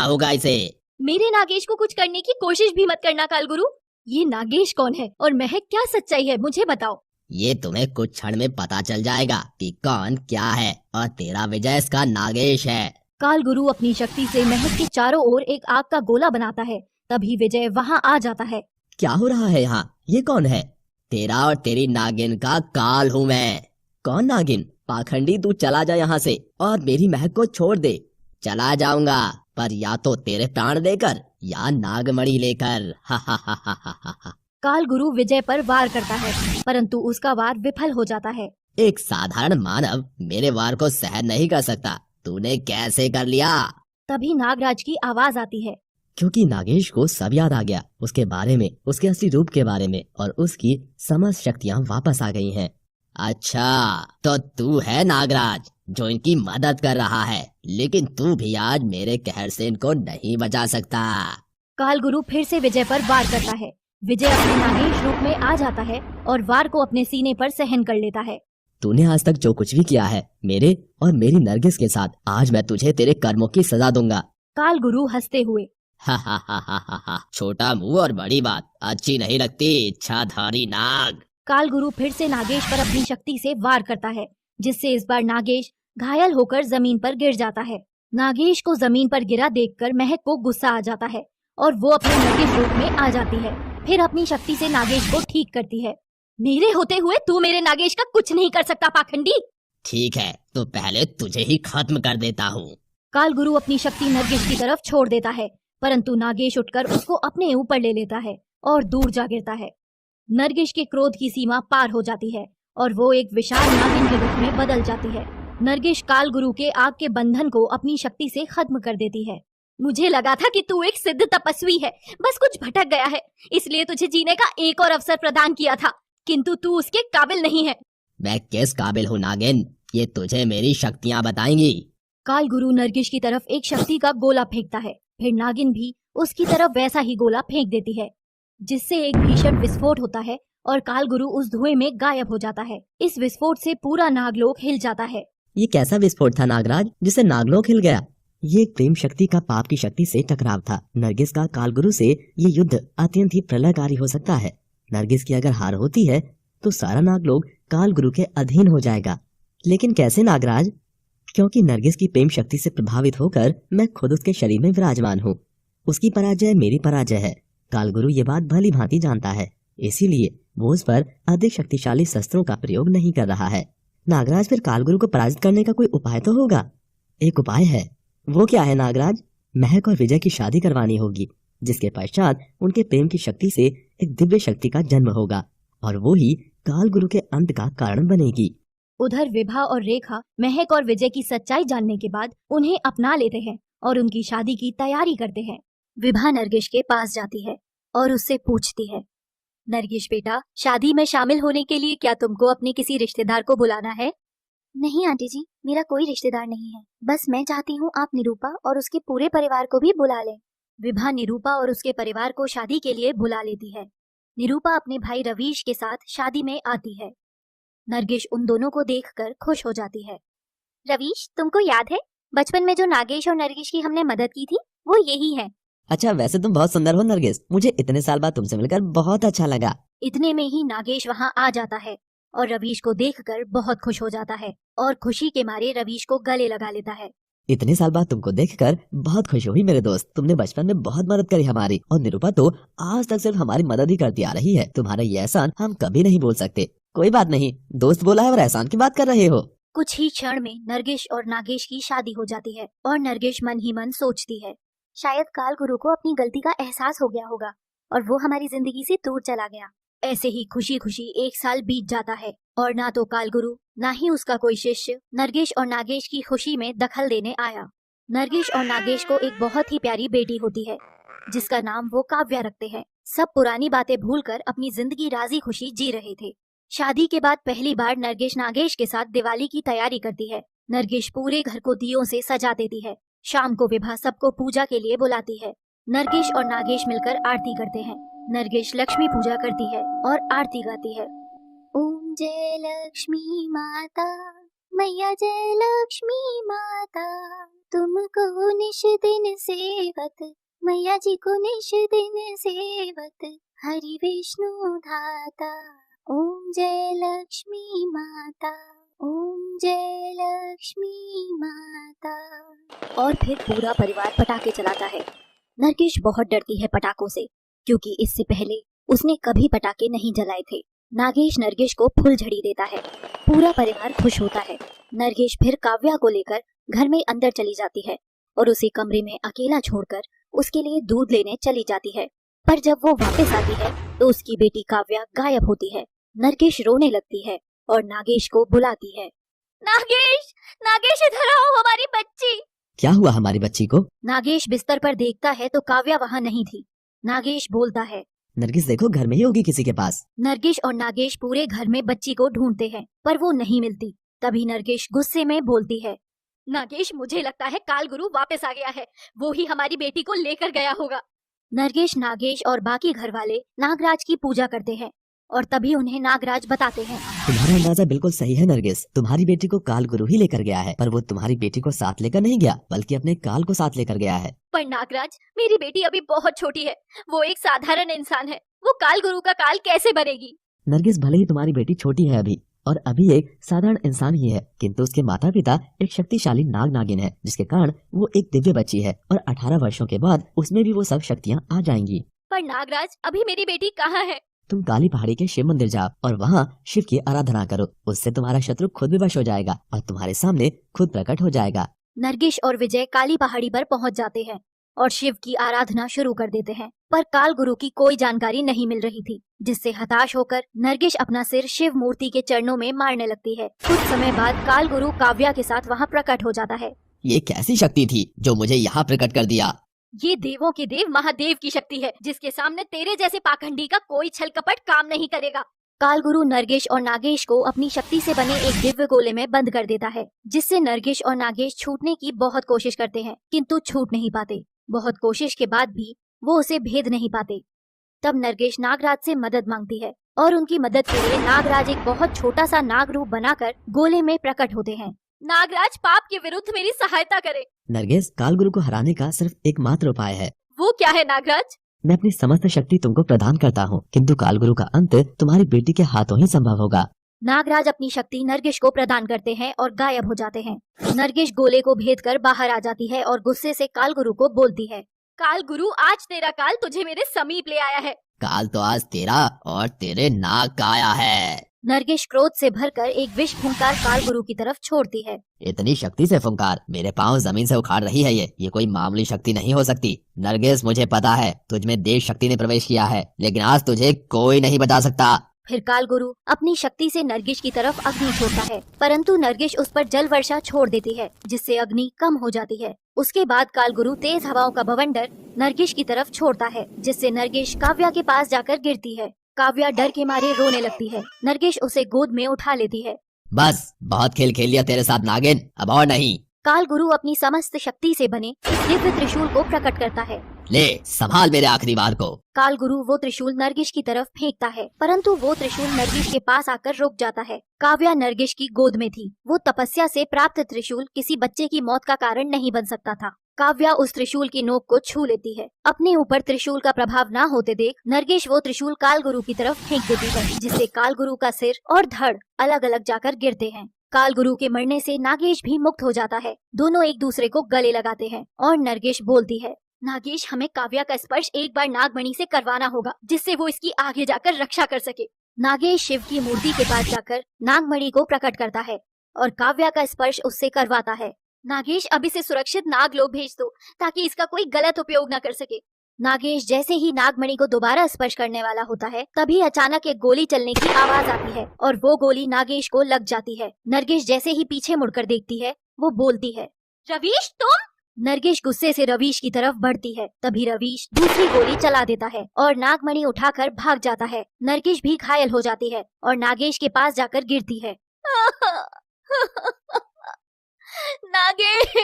होगा इसे। मेरे नागेश को कुछ करने की कोशिश भी मत करना कालगुरु। ये नागेश कौन है और महक क्या सच्चाई है, मुझे बताओ। ये तुम्हें कुछ क्षण में पता चल जाएगा कि कौन क्या है, और तेरा विजय इसका नागेश है। काल गुरु अपनी शक्ति से महक के चारों ओर एक आग का गोला बनाता है। तभी विजय वहाँ आ जाता है। क्या हो रहा है यहाँ? ये कौन है? तेरा और तेरी नागिन का काल हूँ मैं। कौन नागिन? पाखंडी, तू चला जा यहाँ से और मेरी महक को छोड़ दे। चला जाऊंगा, पर या तो तेरे प्राण देकर या नागमणि लेकर। हा हा हा हा हा हा। काल गुरु विजय पर वार करता है, परंतु उसका वार विफल हो जाता है। एक साधारण मानव मेरे वार को सहन नहीं कर सकता, तूने कैसे कर लिया? तभी नागराज की आवाज आती है। क्योंकि नागेश को सब याद आ गया, उसके बारे में, उसके असली रूप के बारे में, और उसकी समस्त शक्तियाँ वापस आ गई हैं। अच्छा, तो तू है नागराज जो इनकी मदद कर रहा है, लेकिन तू भी आज मेरे कहर से इनको नहीं बचा सकता। काल गुरु फिर से विजय पर वार करता है। विजय अपने नागेश रूप में आ जाता है और वार को अपने सीने पर सहन कर लेता है। तूने आज तक जो कुछ भी किया है मेरे और मेरी नरगिस के साथ, आज मैं तुझे तेरे कर्मों की सजा दूंगा। काल गुरु हंसते हुए, हा हा हा हा हा हा, छोटा मुंह और बड़ी बात अच्छी नहीं लगती, इच्छाधारी नाग। काल गुरु फिर से नागेश पर अपनी शक्ति से वार करता है, जिससे इस बार नागेश घायल होकर जमीन पर गिर जाता है। नागेश को जमीन पर गिरा देखकर महक को गुस्सा आ जाता है और वो अपने नरगिस रूप में आ जाती है। फिर अपनी शक्ति से नागेश को ठीक करती है। मेरे होते हुए तू मेरे नागेश का कुछ नहीं कर सकता पाखंडी। ठीक है, तो पहले तुझे ही खत्म कर देता हूँ। काल गुरु अपनी शक्ति नरगिस की तरफ छोड़ देता है, परंतु नागेश उठकर उसको अपने ऊपर ले लेता है और दूर जा गिरता है। नरगिस के क्रोध की सीमा पार हो जाती है और वो एक विशाल नागिन के रूप में बदल जाती है। नरगिस काल गुरु के आग के बंधन को अपनी शक्ति से खत्म कर देती है। मुझे लगा था कि तू एक सिद्ध तपस्वी है, बस कुछ भटक गया है, इसलिए तुझे जीने का एक और अवसर प्रदान किया था, किंतु तू उसके काबिल नहीं है। मैं किस काबिल हूँ नागिन, ये तुझे मेरी शक्तियाँ बताएंगी। काल गुरु नरगिस की तरफ एक शक्ति का गोला फेंकता है, फिर नागिन भी उसकी तरफ वैसा ही गोला फेंक देती है, जिससे एक भीषण विस्फोट होता है और काल गुरु उस धुएं में गायब हो जाता है। इस विस्फोट से पूरा नागलोक हिल जाता है। ये कैसा विस्फोट था नागराज, जिससे नागलोक हिल गया? ये एक प्रेम शक्ति का पाप की शक्ति से टकराव था। नरगिस का कालगुरु से ये युद्ध अत्यंत ही प्रलयकारी हो सकता है। नरगिस की अगर हार होती है तो सारा नागलोक कालगुरु के अधीन हो जाएगा। लेकिन कैसे नागराज? क्योंकि नरगिस की प्रेम शक्ति से प्रभावित होकर मैं खुद उसके शरीर में विराजमान हूँ। उसकी पराजय मेरी पराजय है। कालगुरु ये बात भली भांति जानता है, इसीलिए वो उस पर अधिक शक्तिशाली शस्त्रों का प्रयोग नहीं कर रहा है। नागराज, फिर कालगुरु को पराजित करने का कोई उपाय तो होगा? एक उपाय है। वो क्या है नागराज? महक और विजय की शादी करवानी होगी, जिसके पश्चात उनके प्रेम की शक्ति से एक दिव्य शक्ति का जन्म होगा और वो ही कालगुरु के अंत का कारण बनेगी। उधर विभा और रेखा महक और विजय की सच्चाई जानने के बाद उन्हें अपना लेते हैं और उनकी शादी की तैयारी करते हैं। विभा नरगिस के पास जाती है और उससे पूछती है, नरगिस बेटा, शादी में शामिल होने के लिए क्या तुमको अपने किसी रिश्तेदार को बुलाना है? नहीं आंटी जी, मेरा कोई रिश्तेदार नहीं है, बस मैं चाहती हूँ आप निरूपा और उसके पूरे परिवार को भी बुला लें। विभा निरूपा और उसके परिवार को शादी के लिए बुला लेती है। निरूपा अपने भाई रवीश के साथ शादी में आती है। नरगिस उन दोनों को देखकर खुश हो जाती है। रवीश, तुमको याद है बचपन में जो नागेश और नरगिस की हमने मदद की थी, वो यही है। अच्छा, वैसे तुम बहुत सुंदर हो नरगिस, मुझे इतने साल बाद तुमसे मिलकर बहुत अच्छा लगा। इतने में ही नागेश वहाँ आ जाता है और रवीश को देखकर बहुत खुश हो जाता है और खुशी के मारे रवीश को गले लगा लेता है। इतने साल बाद तुमको देखकर बहुत खुश हुई मेरे दोस्त। तुमने बचपन में बहुत मदद करी हमारी, और निरूपा तो आज तक सिर्फ हमारी मदद ही करती आ रही है। तुम्हारा ये एहसान हम कभी नहीं भूल सकते। कोई बात नहीं, दोस्त बोला है और एहसान की बात कर रहे हो। कुछ ही क्षण में नरगिस और नागेश की शादी हो जाती है और नरगिस मन ही मन सोचती है, शायद काल गुरु को अपनी गलती का एहसास हो गया होगा और वो हमारी जिंदगी से दूर चला गया। ऐसे ही खुशी खुशी एक साल बीत जाता है और ना तो कालगुरु ना ही उसका कोई शिष्य नरगिस और नागेश की खुशी में दखल देने आया। नरगिस और नागेश को एक बहुत ही प्यारी बेटी होती है, जिसका नाम वो काव्या रखते हैं। सब पुरानी बातें भूलकर अपनी जिंदगी राजी खुशी जी रहे थे। शादी के बाद पहली बार नरगिस नागेश के साथ दिवाली की तैयारी करती है। नरगिस पूरे घर को दियों से सजा देती है। शाम को विभा सबको पूजा के लिए बुलाती है। नरगिस और नागेश मिलकर आरती करते हैं। नरगिस लक्ष्मी पूजा करती है और आरती गाती है। ओम जय लक्ष्मी माता, मैया जय लक्ष्मी माता, तुमको निश दिन सेवत, मैया जी को निश दिन सेवत, हरि विष्णु धाता। ओम जय लक्ष्मी माता, ओम जय लक्ष्मी माता। और फिर पूरा परिवार पटाखे चलाता है। नरगिस बहुत डरती है पटाखों से, क्योंकि इससे पहले उसने कभी पटाखे नहीं जलाए थे। नागेश नरगिस को फुलझड़ी देता है। पूरा परिवार खुश होता है। नरगिस फिर काव्या को लेकर घर में अंदर चली जाती है और उसे कमरे में अकेला छोड़कर उसके लिए दूध लेने चली जाती है। पर जब वो वापस आती है तो उसकी बेटी काव्या गायब होती है। नरगिस रोने लगती है और नागेश को बुलाती है। नागेश, नागेश इधर आओ, हमारी बच्ची। क्या हुआ हमारी बच्ची को? नागेश बिस्तर पर देखता है तो काव्या वहाँ नहीं थी। नागेश बोलता है, नरगिस देखो, घर में ही होगी किसी के पास। नरगिस और नागेश पूरे घर में बच्ची को ढूंढते हैं पर वो नहीं मिलती। तभी नरगिस गुस्से में बोलती है, नागेश, मुझे लगता है काल गुरु वापस आ गया है, वो ही हमारी बेटी को लेकर गया होगा। नरगिस, नागेश और बाकी घर वाले नागराज की पूजा करते हैं और तभी उन्हें नागराज बताते हैं, तुम्हारा अंदाजा बिल्कुल सही है नरगिस, तुम्हारी बेटी को काल गुरु ही लेकर गया है, पर वो तुम्हारी बेटी को साथ लेकर नहीं गया, बल्कि अपने काल को साथ लेकर गया है। पर नागराज, मेरी बेटी अभी बहुत छोटी है, वो एक साधारण इंसान है, वो काल गुरु का काल कैसे बनेगी? नरगिस, भले ही तुम्हारी बेटी छोटी है अभी और अभी एक साधारण इंसान ही है, किंतु उसके माता पिता एक शक्तिशाली नाग नागिन है, जिसके कारण वो एक दिव्य बच्ची है और 18 वर्षों के बाद उसमें भी वो सब शक्तियाँ आ जाएंगी। पर नागराज, अभी मेरी बेटी कहाँ है? तुम काली पहाड़ी के शिव मंदिर जाओ और वहाँ शिव की आराधना करो, उससे तुम्हारा शत्रु खुद विवश हो जाएगा और तुम्हारे सामने खुद प्रकट हो जाएगा। नरगिस और विजय काली पहाड़ी पर पहुंच जाते हैं और शिव की आराधना शुरू कर देते हैं। पर काल गुरु की कोई जानकारी नहीं मिल रही थी, जिससे हताश होकर नरगिस अपना सिर शिव मूर्ति के चरणों में मारने लगती है। कुछ समय बाद काल गुरु काव्या के साथ वहाँ प्रकट हो जाता है। ये कैसी शक्ति थी जो मुझे यहाँ प्रकट कर दिया? ये देवों के देव महादेव की शक्ति है, जिसके सामने तेरे जैसे पाखंडी का कोई छल कपट काम नहीं करेगा। कालगुरु नरगिस और नागेश को अपनी शक्ति से बने एक दिव्य गोले में बंद कर देता है, जिससे नरगिस और नागेश छूटने की बहुत कोशिश करते हैं, किंतु छूट नहीं पाते। बहुत कोशिश के बाद भी वो उसे भेद नहीं पाते। तब नरगिस नागराज से मदद मांगती है और उनकी मदद के लिए नागराज एक बहुत छोटा सा नाग रूप बनाकर गोले में प्रकट होते हैं। नागराज पाप के विरुद्ध मेरी सहायता करे। नरगिस, कालगुरु को हराने का सिर्फ एकमात्र उपाय है। वो क्या है नागराज? मैं अपनी समस्त शक्ति तुमको प्रदान करता हूँ, किंतु कालगुरु का अंत तुम्हारी बेटी के हाथों ही संभव होगा। नागराज अपनी शक्ति नरगिस को प्रदान करते हैं और गायब हो जाते हैं। नरगिस गोले को भेद कर बाहर आ जाती है और गुस्से से कालगुरु को बोलती है, कालगुरु, आज तेरा काल तुझे मेरे समीप ले आया है। काल तो आज तेरा और तेरे नाग का आया है। नरगिस क्रोध से भरकर एक विष फुंकार कालगुरु की तरफ छोड़ती है। इतनी शक्ति से फुंकार, मेरे पाँव जमीन से उखाड़ रही है। ये कोई मामूली शक्ति नहीं हो सकती। नरगिस, मुझे पता है तुझ में देव शक्ति ने प्रवेश किया है, लेकिन आज तुझे कोई नहीं बचा सकता। फिर कालगुरु अपनी शक्ति से नरगिस की तरफ अग्नि छोड़ता है, परंतु नरगिस उस पर जल वर्षा छोड़ देती है, जिससे अग्नि कम हो जाती है। उसके बाद कालगुरु तेज हवाओं का बवंडर नरगिस की तरफ छोड़ता है, जिससे नरगिस काव्या के पास जाकर गिरती है। काव्या डर के मारे रोने लगती है। नरगिस उसे गोद में उठा लेती है। बस बहुत खेल खेल लिया तेरे साथ नागिन, अब और नहीं। कालगुरु अपनी समस्त शक्ति से बने इस दिव्य त्रिशूल को प्रकट करता है। ले संभाल मेरे आखिरी वार को। कालगुरु वो त्रिशूल नरगिस की तरफ फेंकता है, परंतु वो त्रिशूल नरगिस के पास आकर रुक जाता है। काव्या नरगिस की गोद में थी। वो तपस्या से प्राप्त त्रिशूल किसी बच्चे की मौत का कारण नहीं बन सकता था। काव्या उस त्रिशूल की नोक को छू लेती है। अपने ऊपर त्रिशूल का प्रभाव न होते देख नरगिस वो त्रिशूल कालगुरु की तरफ फेंक देती है, जिससे कालगुरु का सिर और धड़ अलग अलग जाकर गिरते हैं। कालगुरु के मरने से नागेश भी मुक्त हो जाता है। दोनों एक दूसरे को गले लगाते हैं और नरगिस बोलती है, नागेश, हमें काव्या का स्पर्श एक बार नागमणि से करवाना होगा, जिससे वो इसकी आगे जाकर रक्षा कर सके। नागेश शिव की मूर्ति के पास जाकर नागमणि को प्रकट करता है और काव्या का स्पर्श उससे करवाता है। नागेश, अब इसे सुरक्षित नागलोक भेज दो, ताकि इसका कोई गलत उपयोग न कर सके। नागेश जैसे ही नागमणि को दोबारा स्पर्श करने वाला होता है, तभी अचानक एक गोली चलने की आवाज आती है और वो गोली नागेश को लग जाती है। नरगिस जैसे ही पीछे मुड़कर देखती है, वो बोलती है, रवीश, तुम? नरगिस गुस्से से रवीश की तरफ बढ़ती है। तभी रवीश दूसरी गोली चला देता है और नागमणि उठाकर भाग जाता है। नरगिस भी घायल हो जाती है और नागेश के पास जाकर गिरती है। नागेश,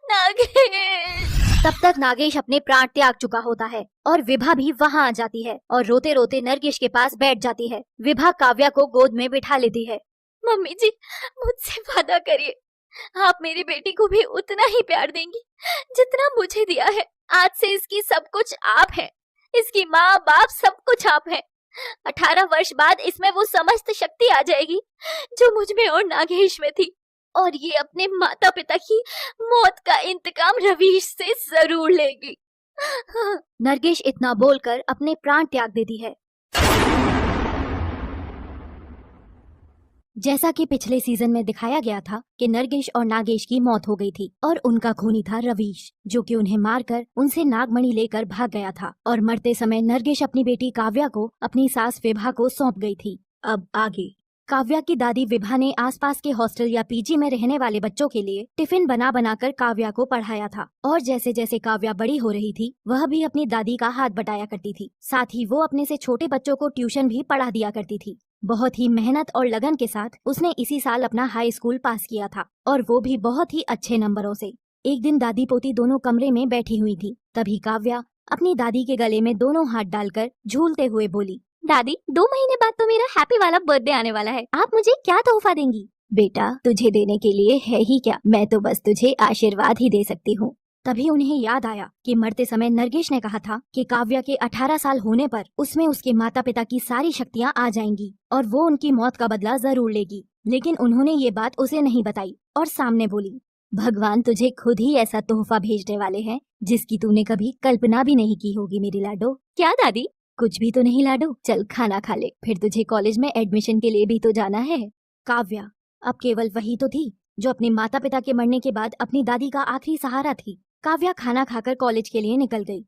नागेश। तब तक नागेश अपने प्राण त्याग चुका होता है और विभा भी वहाँ आ जाती है और रोते रोते नरगिस के पास बैठ जाती है। विभा काव्या को गोद में बिठा लेती है। मम्मी जी, मुझसे वादा करिए, आप मेरी बेटी को भी उतना ही प्यार देंगी जितना मुझे दिया है। आज से इसकी सब कुछ आप हैं, इसकी माँ बाप सब कुछ आप हैं। 18 वर्ष बाद इसमें वो समस्त शक्ति आ जाएगी जो मुझ में और नागेश में थी, और ये अपने माता पिता की मौत का इंतकाम रवीश से जरूर लेगी। नरगिस इतना बोलकर अपने प्राण त्याग देती है। जैसा कि पिछले सीजन में दिखाया गया था कि नरगिस और नागेश की मौत हो गई थी और उनका खूनी था रवीश, जो कि उन्हें मारकर उनसे नागमणि लेकर भाग गया था। और मरते समय नरगिस अपनी बेटी काव्या को अपनी सास विभा को सौंप गई थी। अब आगे काव्या की दादी विभा ने आसपास के हॉस्टल या पीजी में रहने वाले बच्चों के लिए टिफिन बना बनाकर काव्या को पढ़ाया था। और जैसे जैसे काव्या बड़ी हो रही थी, वह भी अपनी दादी का हाथ बटाया करती थी। साथ ही वो अपने से छोटे बच्चों को ट्यूशन भी पढ़ा दिया करती थी। बहुत ही मेहनत और लगन के साथ उसने इसी साल अपना हाई स्कूल पास किया था, और वो भी बहुत ही अच्छे नंबरों से। एक दिन दादी पोती दोनों कमरे में बैठी हुई थी। तभी काव्या अपनी दादी के गले में दोनों हाथ डालकर झूलते हुए बोली, दादी, 2 महीने बाद तो मेरा हैप्पी वाला बर्थडे आने वाला है। आप मुझे क्या तोहफा देंगी? बेटा, तुझे देने के लिए है ही क्या, मैं तो बस तुझे आशीर्वाद ही दे सकती हूँ। तभी उन्हें याद आया कि मरते समय नरगिस ने कहा था कि काव्या के 18 साल होने पर उसमें उसके माता पिता की सारी शक्तियाँ आ जाएंगी और वो उनकी मौत का बदला जरूर लेगी। लेकिन उन्होंने ये बात उसे नहीं बताई और सामने बोली, भगवान तुझे खुद ही ऐसा तोहफा भेजने वाले हैं जिसकी तूने कभी कल्पना भी नहीं की होगी मेरी लाडो। क्या दादी? कुछ भी तो नहीं लाडो, चल खाना खा ले, फिर तुझे कॉलेज में एडमिशन के लिए भी तो जाना है। काव्या अब केवल वही तो थी जो अपने माता पिता के मरने के बाद अपनी दादी का आखिरी सहारा थी। काव्या खाना खाकर कॉलेज के लिए निकल गई।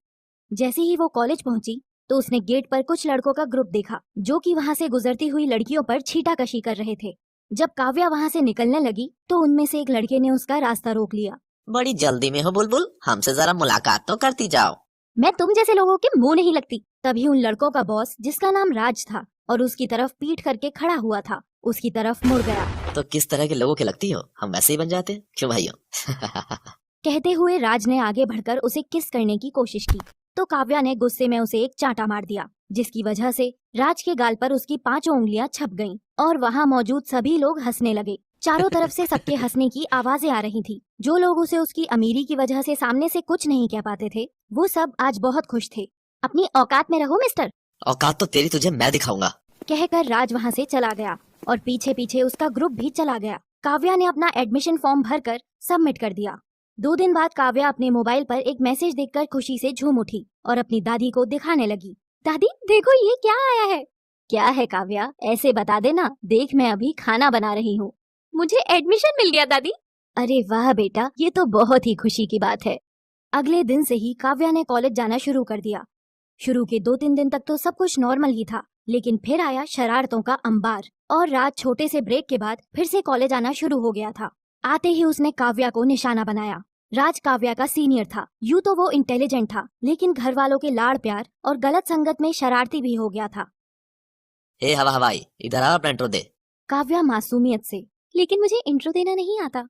जैसे ही वो कॉलेज पहुंची तो उसने गेट पर कुछ लड़कों का ग्रुप देखा जो कि वहां से गुजरती हुई लड़कियों पर छींटाकशी कर रहे थे। जब काव्या वहां से निकलने लगी तो उनमें से एक लड़के ने उसका रास्ता रोक लिया बड़ी जल्दी में हो बुलबुल, हमसे जरा मुलाकात तो करती जाओ। मैं तुम जैसे लोगों के मुंह नहीं लगती। तभी उन लड़कों का बॉस, जिसका नाम राज था और उसकी तरफ पीठ करके खड़ा हुआ था, उसकी तरफ मुड़ गया। तो किस तरह के लोगों के लगती हो, हम वैसे ही बन जाते हैं, क्यों भाइयों? कहते हुए राज ने आगे बढ़कर उसे किस करने की कोशिश की, तो काव्या ने गुस्से में उसे एक चांटा मार दिया, जिसकी वजह से राज के गाल पर उसकी 5 उंगलियां छप गईं और वहां मौजूद सभी लोग हंसने लगे। चारों तरफ से सबके हंसने की आवाजें आ रही थी। जो लोग उसे उसकी अमीरी की वजह से सामने से कुछ नहीं कह पाते थे, वो सब आज बहुत खुश थे। अपनी औकात में रहो मिस्टर, औकात तो तेरी तुझे मैं दिखाऊंगा। कहकर राज वहां से चला गया और पीछे पीछे उसका ग्रुप भी चला गया। काव्या ने अपना एडमिशन फॉर्म भरकर सबमिट कर दिया। 2 दिन बाद काव्या अपने मोबाइल पर एक मैसेज देखकर खुशी से झूम उठी और अपनी दादी को दिखाने लगी। दादी देखो ये क्या आया है। क्या है काव्या, ऐसे बता देना, देख मैं अभी खाना बना रही हूँ। मुझे एडमिशन मिल गया दादी। अरे वाह बेटा, ये तो बहुत ही खुशी की बात है। अगले दिन से ही काव्या ने कॉलेज जाना शुरू कर दिया। शुरू के 2-3 दिन तक तो सब कुछ नॉर्मल ही था, लेकिन फिर आया शरारतों का अंबार और राज छोटे से ब्रेक के बाद फिर से कॉलेज आना शुरू हो गया था। आते ही उसने काव्या को निशाना बनाया। राज काव्या का सीनियर था। यूं तो वो इंटेलिजेंट था, लेकिन घर वालों के लाड़ प्यार और गलत संगत में शरारती भी हो गया था। हे हवा हवाई, इधर आ, अपना इंट्रो दे। काव्या मासूमियत से, लेकिन मुझे इंट्रो देना नहीं आता।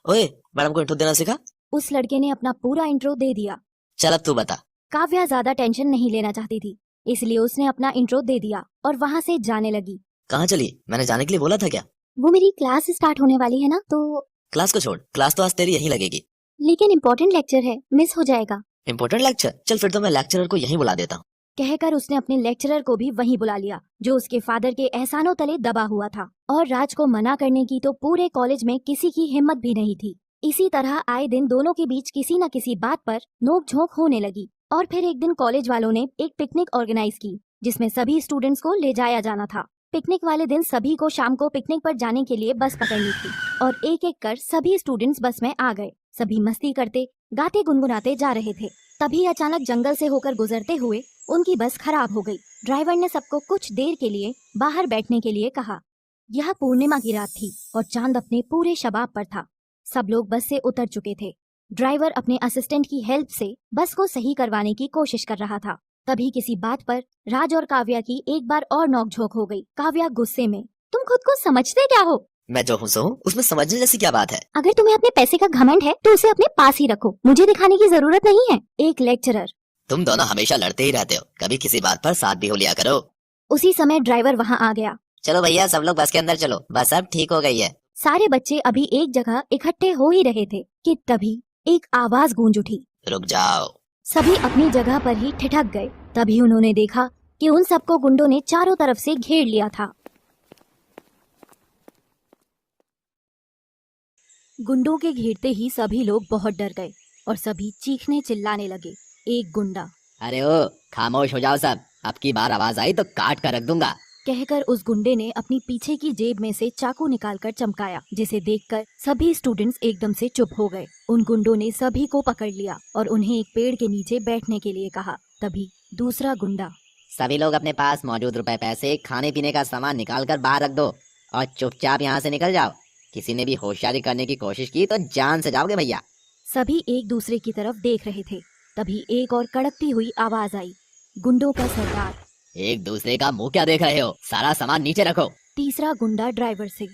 ओए, मैडम को इंट्रो देना सिखा। उस लड़के ने अपना पूरा इंट्रो दे दिया। चल अब तू बता। काव्या ज्यादा टेंशन नहीं लेना चाहती थी, इसलिए उसने अपना इंट्रो दे दिया और वहाँ से जाने लगी। कहाँ चली? मैंने जाने के लिए बोला था क्या? वो मेरी क्लास स्टार्ट होने वाली है ना, तो क्लास को छोड़, क्लास तो आज तेरी यहीं लगेगी। लेकिन इम्पोर्टेंट लेक्चर है, मिस हो जाएगा। Important lecture? चल फिर तो मैं लेक्चरर को यहीं बुला देता हूँ। कहकर उसने अपने लेक्चरर को भी वहीं बुला लिया, जो उसके फादर के एहसानों तले दबा हुआ था। और राज को मना करने की तो पूरे कॉलेज में किसी की हिम्मत भी नहीं थी। इसी तरह आए दिन दोनों के बीच किसी न किसी बात पर नोक-झोंक होने लगी। और फिर एक दिन कॉलेज वालों ने एक पिकनिक ऑर्गेनाइज की, जिसमें सभी स्टूडेंट्स को ले जाया जाना था। पिकनिक वाले दिन सभी को शाम को पिकनिक पर जाने के लिए बस पकड़नी थी और एक एक कर सभी स्टूडेंट्स बस में आ गए। सभी मस्ती करते गाते गुनगुनाते जा रहे थे। तभी अचानक जंगल से होकर गुजरते हुए उनकी बस खराब हो गई। ड्राइवर ने सबको कुछ देर के लिए बाहर बैठने के लिए कहा। यह पूर्णिमा की रात थी और चांद अपने पूरे शबाब पर था। सब लोग बस से उतर चुके थे। ड्राइवर अपने असिस्टेंट की हेल्प से बस को सही करवाने की कोशिश कर रहा था। तभी किसी बात पर राज और काव्या की एक बार और नोकझोंक हो गई। काव्या गुस्से में, तुम खुद को समझते क्या हो? मैं जो हूँ सो हूँ, उसमें समझने जैसी क्या बात है? अगर तुम्हें अपने पैसे का घमंड है तो उसे अपने पास ही रखो, मुझे दिखाने की जरूरत नहीं है। एक लेक्चरर, तुम दोनों हमेशा लड़ते ही रहते हो, कभी किसी बात पर साथ भी हो लिया करो। उसी समय ड्राइवर वहाँ आ गया। चलो भैया, सब लोग बस के अंदर चलो, बस अब ठीक हो गई है। सारे बच्चे अभी एक जगह इकट्ठे हो ही रहे थे कि तभी एक आवाज गूंज उठी। रुक जाओ। सभी अपनी जगह पर ही ठिठक गए। तभी उन्होंने देखा कि उन सबको गुंडों ने चारों तरफ से घेर लिया था। गुंडों के घेरते ही सभी लोग बहुत डर गए और सभी चीखने चिल्लाने लगे। एक गुंडा, अरे ओ खामोश हो जाओ सब, अब की बार आवाज आई तो काट कर रख दूंगा। कहकर उस गुंडे ने अपनी पीछे की जेब में से चाकू निकालकर चमकाया, जिसे देखकर सभी स्टूडेंट्स एकदम से चुप हो गए। उन गुंडों ने सभी को पकड़ लिया और उन्हें एक पेड़ के नीचे बैठने के लिए कहा। तभी दूसरा गुंडा, सभी लोग अपने पास मौजूद रुपए पैसे खाने पीने का सामान निकाल कर बाहर रख दो और चुपचाप यहाँ से निकल जाओ। किसी ने भी होशियारी करने की कोशिश की तो जान से जाओगे भैया। सभी एक दूसरे की तरफ देख रहे थे। तभी एक और कड़कती हुई आवाज आई, गुंडों का सरदार। एक दूसरे का मुंह क्या देख रहे हो, सारा सामान नीचे रखो। तीसरा गुंडा ड्राइवर से,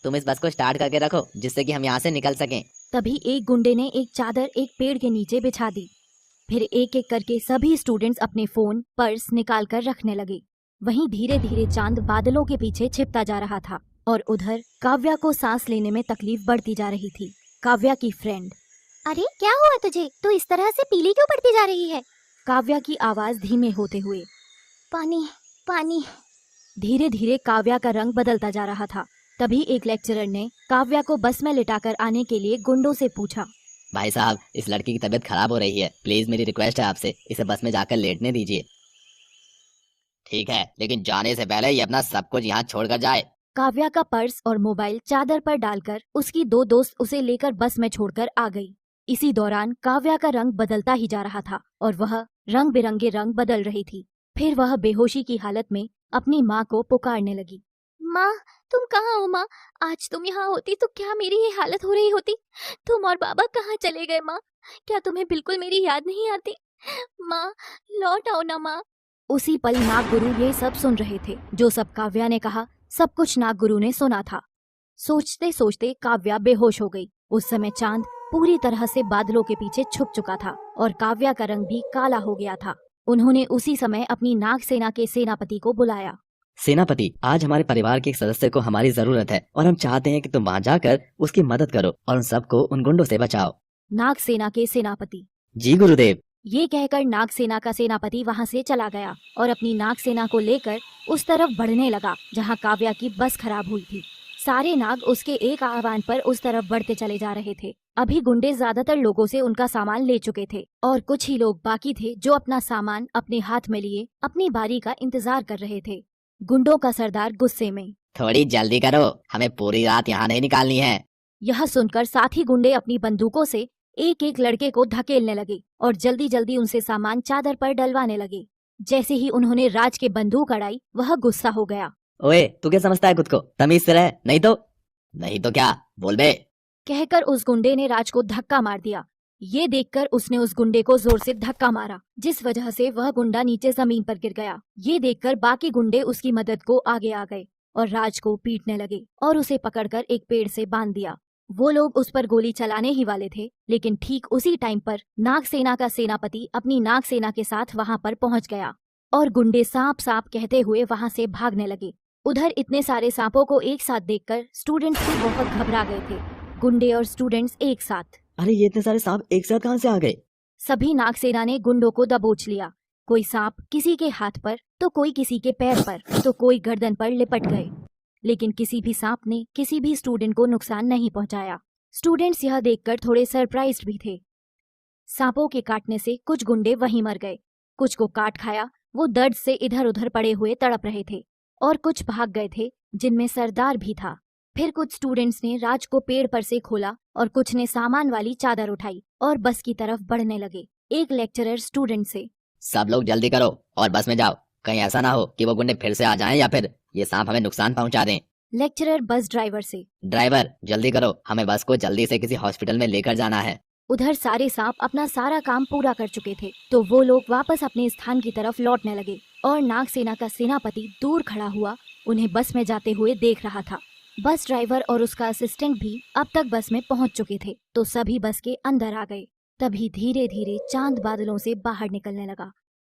तुम इस बस को स्टार्ट करके रखो जिससे कि हम यहाँ से निकल सकें। तभी एक गुंडे ने एक चादर एक पेड़ के नीचे बिछा दी। फिर एक एक करके सभी स्टूडेंट्स अपने फोन पर्स निकाल कर रखने लगे। वहीं धीरे धीरे चांद बादलों के पीछे छिपता जा रहा था और उधर काव्या को सांस लेने में तकलीफ बढ़ती जा रही थी। काव्या की फ्रेंड, अरे क्या हुआ तुझे, तू इस तरह से पीली क्यों पड़ती जा रही है? काव्या की आवाज धीमे होते हुए, पानी पानी। धीरे धीरे काव्या का रंग बदलता जा रहा था। तभी एक लेक्चरर ने काव्या को बस में लिटाकर आने के लिए गुंडों से पूछा, भाई साहब, इस लड़की की तबीयत खराब हो रही है, प्लीज मेरी रिक्वेस्ट है आपसे, इसे बस में जाकर लेटने दीजिए। ठीक है, लेकिन जाने से पहले ये अपना सब कुछ यहाँ छोड़कर जाए। काव्या का पर्स और मोबाइल चादर पर डालकर उसकी 2 दोस्त उसे लेकर बस में छोड़कर आ गई। इसी दौरान काव्या का रंग बदलता ही जा रहा था और वह रंग बिरंगे रंग बदल रही थी। फिर वह बेहोशी की हालत में अपनी माँ को पुकारने लगी। माँ, तुम कहाँ हो माँ? आज तुम यहाँ होती तो क्या मेरी ये हालत हो रही होती? तुम और बाबा कहाँ चले गए माँ? क्या तुम्हें बिल्कुल मेरी याद नहीं आती? माँ, लौट आओ ना माँ। उसी पल नागगुरु ये सब सुन रहे थे। जो सब काव्या ने कहा सब कुछ नागगुरु ने सुना था। सोचते सोचते काव्या बेहोश हो गई। उस समय चांद पूरी तरह से बादलों के पीछे छुप चुका था और काव्या का रंग भी काला हो गया था। उन्होंने उसी समय अपनी नाग सेना के सेनापति को बुलाया। सेनापति, आज हमारे परिवार के एक सदस्य को हमारी जरूरत है और हम चाहते हैं कि तुम वहाँ जाकर उसकी मदद करो और उन सबको उन गुंडों से बचाओ। नाग सेना के सेनापति। जी गुरुदेव। ये कहकर नाग सेना का सेनापति वहां से चला गया और अपनी नाग सेना को लेकर उस तरफ बढ़ने लगा जहां काव्या की बस खराब हुई थी। सारे नाग उसके एक आह्वान पर उस तरफ बढ़ते चले जा रहे थे। अभी गुंडे ज्यादातर लोगों से उनका सामान ले चुके थे और कुछ ही लोग बाकी थे जो अपना सामान अपने हाथ में लिए अपनी बारी का इंतजार कर रहे थे। गुंडों का सरदार गुस्से में, थोड़ी जल्दी करो, हमें पूरी रात यहाँ नहीं निकालनी है। यह सुनकर साथी गुंडे अपनी बंदूकों से एक एक लड़के को धकेलने लगे और जल्दी जल्दी उनसे सामान चादर पर डलवाने लगे। जैसे ही उन्होंने राज के बंदूक अड़ाई वह गुस्सा हो गया। ओए, तू क्या समझता है खुद को? तमीज से रह, नहीं तो क्या, बोल बे। कहकर उस गुंडे ने राज को धक्का मार दिया। ये देखकर उसने उस गुंडे को जोर से धक्का मारा जिस वजह से वह गुंडा नीचे जमीन पर गिर गया। ये देखकर बाकी गुंडे उसकी मदद को आगे आ गए और राज को पीटने लगे और उसे पकड़कर एक पेड़ से बांध दिया। वो लोग उस पर गोली चलाने ही वाले थे, लेकिन ठीक उसी टाइम पर नाग सेना का सेनापति अपनी नाग सेना के साथ वहां पर पहुंच गया और गुंडे सांप सांप कहते हुए वहां से भागने लगे। उधर इतने सारे सांपों को एक साथ देखकर स्टूडेंट्स भी बहुत घबरा गए थे। गुंडे और स्टूडेंट्स एक साथ। अरे ये इतने सारे सांप एक साथ कहाँ से आ गए? सभी नाग सेना ने गुंडों को दबोच लिया। कोई सांप किसी के हाथ पर तो कोई किसी के पैर पर तो कोई गर्दन पर लिपट गए, लेकिन किसी भी सांप ने किसी भी स्टूडेंट को नुकसान नहीं पहुंचाया। स्टूडेंट्स यह देखकर थोड़े सरप्राइज्ड भी थे। सांपों के काटने से कुछ गुंडे वहीं मर गए, कुछ को काट खाया, वो दर्द से इधर उधर पड़े हुए तड़प रहे थे और कुछ भाग गए थे जिनमें सरदार भी था। फिर कुछ स्टूडेंट्स ने राज को पेड़ पर से खोला और कुछ ने सामान वाली चादर उठाई और बस की तरफ बढ़ने लगे। एक लेक्चरर स्टूडेंट से, सब लोग जल्दी करो और बस में जाओ, कहीं ऐसा ना हो कि वो गुंडे फिर से आ जाएं या फिर ये सांप हमें नुकसान पहुंचा दें। लेक्चरर बस ड्राइवर से, ड्राइवर जल्दी करो, हमें बस को जल्दी से किसी हॉस्पिटल में लेकर जाना है। उधर सारे सांप अपना सारा काम पूरा कर चुके थे तो वो लोग वापस अपने स्थान की तरफ लौटने लगे और नाग सेना का सेनापति दूर खड़ा हुआ उन्हें बस में जाते हुए देख रहा था। बस ड्राइवर और उसका असिस्टेंट भी अब तक बस में पहुंच चुके थे तो सभी बस के अंदर आ गए। तभी धीरे धीरे चांद बादलों से बाहर निकलने लगा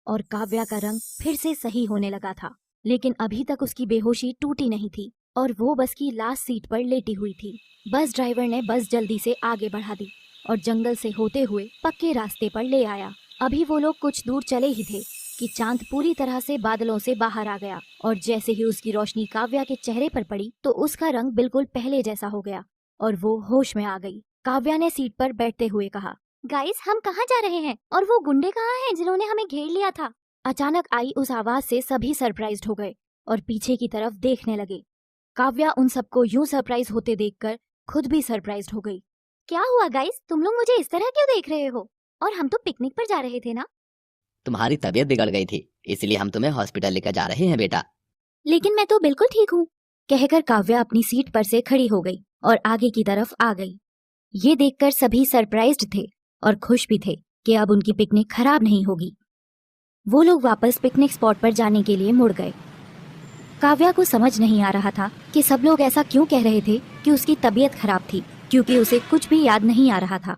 और काव्या का रंग फिर से सही होने लगा था, लेकिन अभी तक उसकी बेहोशी टूटी नहीं थी और वो बस की लास्ट सीट पर लेटी हुई थी। बस ड्राइवर ने बस जल्दी से आगे बढ़ा दी और जंगल से होते हुए पक्के रास्ते पर ले आया। अभी वो लोग कुछ दूर चले ही थे कि चांद पूरी तरह से बादलों से बाहर आ गया और जैसे ही उसकी रोशनी काव्या के चेहरे पर पड़ी तो उसका रंग बिल्कुल पहले जैसा हो गया और वो होश में आ गई। काव्या ने सीट पर बैठते हुए कहा, गाइस, हम कहाँ जा रहे हैं और वो गुंडे कहाँ हैं जिन्होंने हमें घेर लिया था? अचानक आई उस आवाज से सभी सरप्राइज्ड हो गए और पीछे की तरफ देखने लगे। काव्या उन सबको यूं सरप्राइज होते देखकर खुद भी सरप्राइज्ड हो गई। क्या हुआ गाइस, तुम लोग मुझे इस तरह क्यों देख रहे हो? और हम तो पिकनिक पर जा रहे थे ना? तुम्हारी तबीयत बिगड़ गई थी, इसलिए हम तुम्हें हॉस्पिटल लेकर जा रहे हैं बेटा। लेकिन मैं तो बिल्कुल ठीक हूँ। कहकर काव्या अपनी सीट पर से खड़ी हो गई और आगे की तरफ आ गई। ये देखकर सभी सरप्राइज्ड थे और खुश भी थे कि अब उनकी पिकनिक खराब नहीं होगी। वो लोग वापस पिकनिक स्पॉट पर जाने के लिए मुड़ गए। काव्या को समझ नहीं आ रहा था कि सब लोग ऐसा क्यों कह रहे थे कि उसकी तबीयत खराब थी, क्योंकि उसे कुछ भी याद नहीं आ रहा था।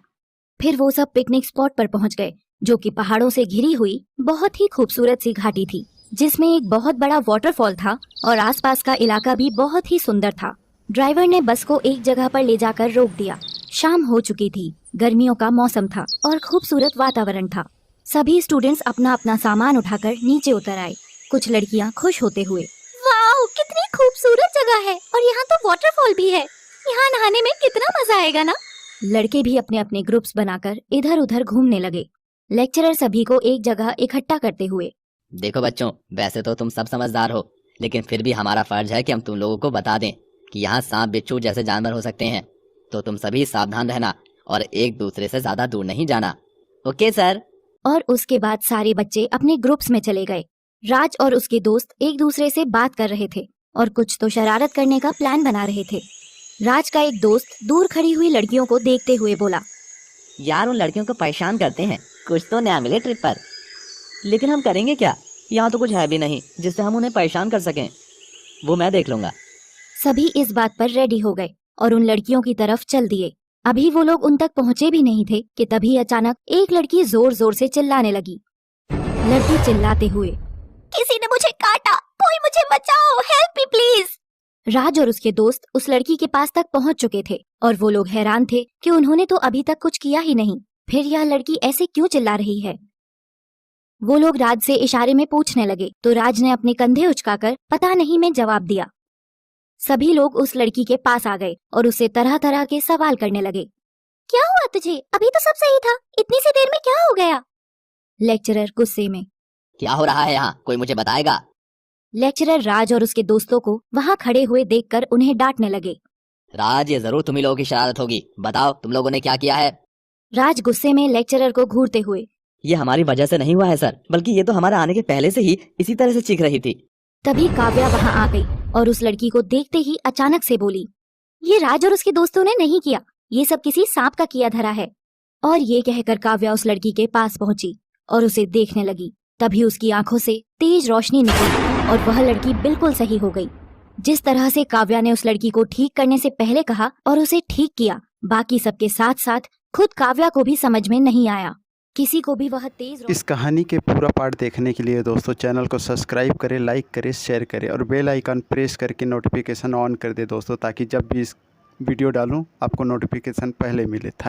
फिर वो सब पिकनिक स्पॉट पर पहुंच गए जो कि पहाड़ों से घिरी हुई बहुत ही खूबसूरत सी घाटी थी, जिसमें एक बहुत बड़ा वाटरफॉल था और आसपास का इलाका भी बहुत ही सुंदर था। ड्राइवर ने बस को एक जगह पर ले जाकर रोक दिया। शाम हो चुकी थी, गर्मियों का मौसम था और खूबसूरत वातावरण था। सभी स्टूडेंट्स अपना अपना सामान उठाकर नीचे उतर आए, कुछ लड़कियां खुश होते हुए। वाओ, कितनी खूबसूरत जगह है और यहाँ तो वाटरफॉल भी है। यहाँ नहाने में कितना मजा आएगा ना। लड़के भी अपने अपने ग्रुप्स बनाकर इधर उधर घूमने लगे। लेक्चरर सभी को एक जगह इकट्ठा करते हुए, देखो बच्चों, वैसे तो तुम सब समझदार हो, लेकिन फिर भी हमारा फर्ज है कि हम तुम लोगों को बता दें कि यहाँ सांप बिच्छू जैसे जानवर हो सकते हैं, तो तुम सभी सावधान रहना और एक दूसरे से ज्यादा दूर नहीं जाना। Okay sir. और उसके बाद सारे बच्चे अपने ग्रुप्स में चले गए। राज और उसके दोस्त एक दूसरे से बात कर रहे थे और कुछ तो शरारत करने का प्लान बना रहे थे। राज का एक दोस्त दूर खड़ी हुई लड़कियों को देखते हुए बोला, यार उन लड़कियों को परेशान करते हैं, कुछ तो नया मिले ट्रिप पर। लेकिन हम करेंगे क्या? यहाँ तो कुछ है भी नहीं जिससे हम उन्हें परेशान कर सकें। वो मैं देख लूंगा। सभी इस बात पर रेडी हो गए और उन लड़कियों की तरफ चल दिए। अभी वो लोग उन तक पहुंचे भी नहीं थे कि तभी अचानक एक लड़की जोर जोर से चिल्लाने लगी। लड़की चिल्लाते हुए, किसी ने मुझे काटा, कोई मुझे बचाओ, हेल्प मी प्लीज। राज और उसके दोस्त उस लड़की के पास तक पहुंच चुके थे और वो लोग हैरान थे कि उन्होंने तो अभी तक कुछ किया ही नहीं, फिर यह लड़की ऐसे क्यों चिल्ला रही है। वो लोग राज से इशारे में पूछने लगे तो राज ने अपने कंधे उचकाकर पता नहीं में जवाब दिया। सभी लोग उस लड़की के पास आ गए और उसे तरह तरह के सवाल करने लगे। क्या हुआ तुझे? अभी तो सब सही था, इतनी सी देर में क्या हो गया? लेक्चरर गुस्से में, क्या हो रहा है यहाँ, कोई मुझे बताएगा? लेक्चरर राज और उसके दोस्तों को वहाँ खड़े हुए देखकर उन्हें डांटने लगे। राज, ये जरूर तुम्ही लोगों की शरारत होगी, बताओ तुम लोगों ने क्या किया है? राज गुस्से में लेक्चरर को घूरते हुए, ये हमारी वजह से नहीं हुआ है सर, बल्कि ये तो हमारे आने के पहले से ही इसी तरह से चीख रही थी। तभी काव्या वहाँ आ गई और उस लड़की को देखते ही अचानक से बोली, ये राज और उसके दोस्तों ने नहीं किया, ये सब किसी सांप का किया धरा है। और ये कहकर काव्या उस लड़की के पास पहुंची और उसे देखने लगी। तभी उसकी आंखों से तेज रोशनी निकली और वह लड़की बिल्कुल सही हो गई। जिस तरह से काव्या ने उस लड़की को ठीक करने से पहले कहा और उसे ठीक किया, बाकी सबके साथ साथ खुद काव्या को भी समझ में नहीं आया। किसी को भी वह तेज इस कहानी के पूरा पार्ट देखने के लिए दोस्तों चैनल को सब्सक्राइब करें, लाइक करें, शेयर करें और बेल आइकन प्रेस करके नोटिफिकेशन ऑन कर दे दोस्तों, ताकि जब भी इस वीडियो डालूं आपको नोटिफिकेशन पहले मिले।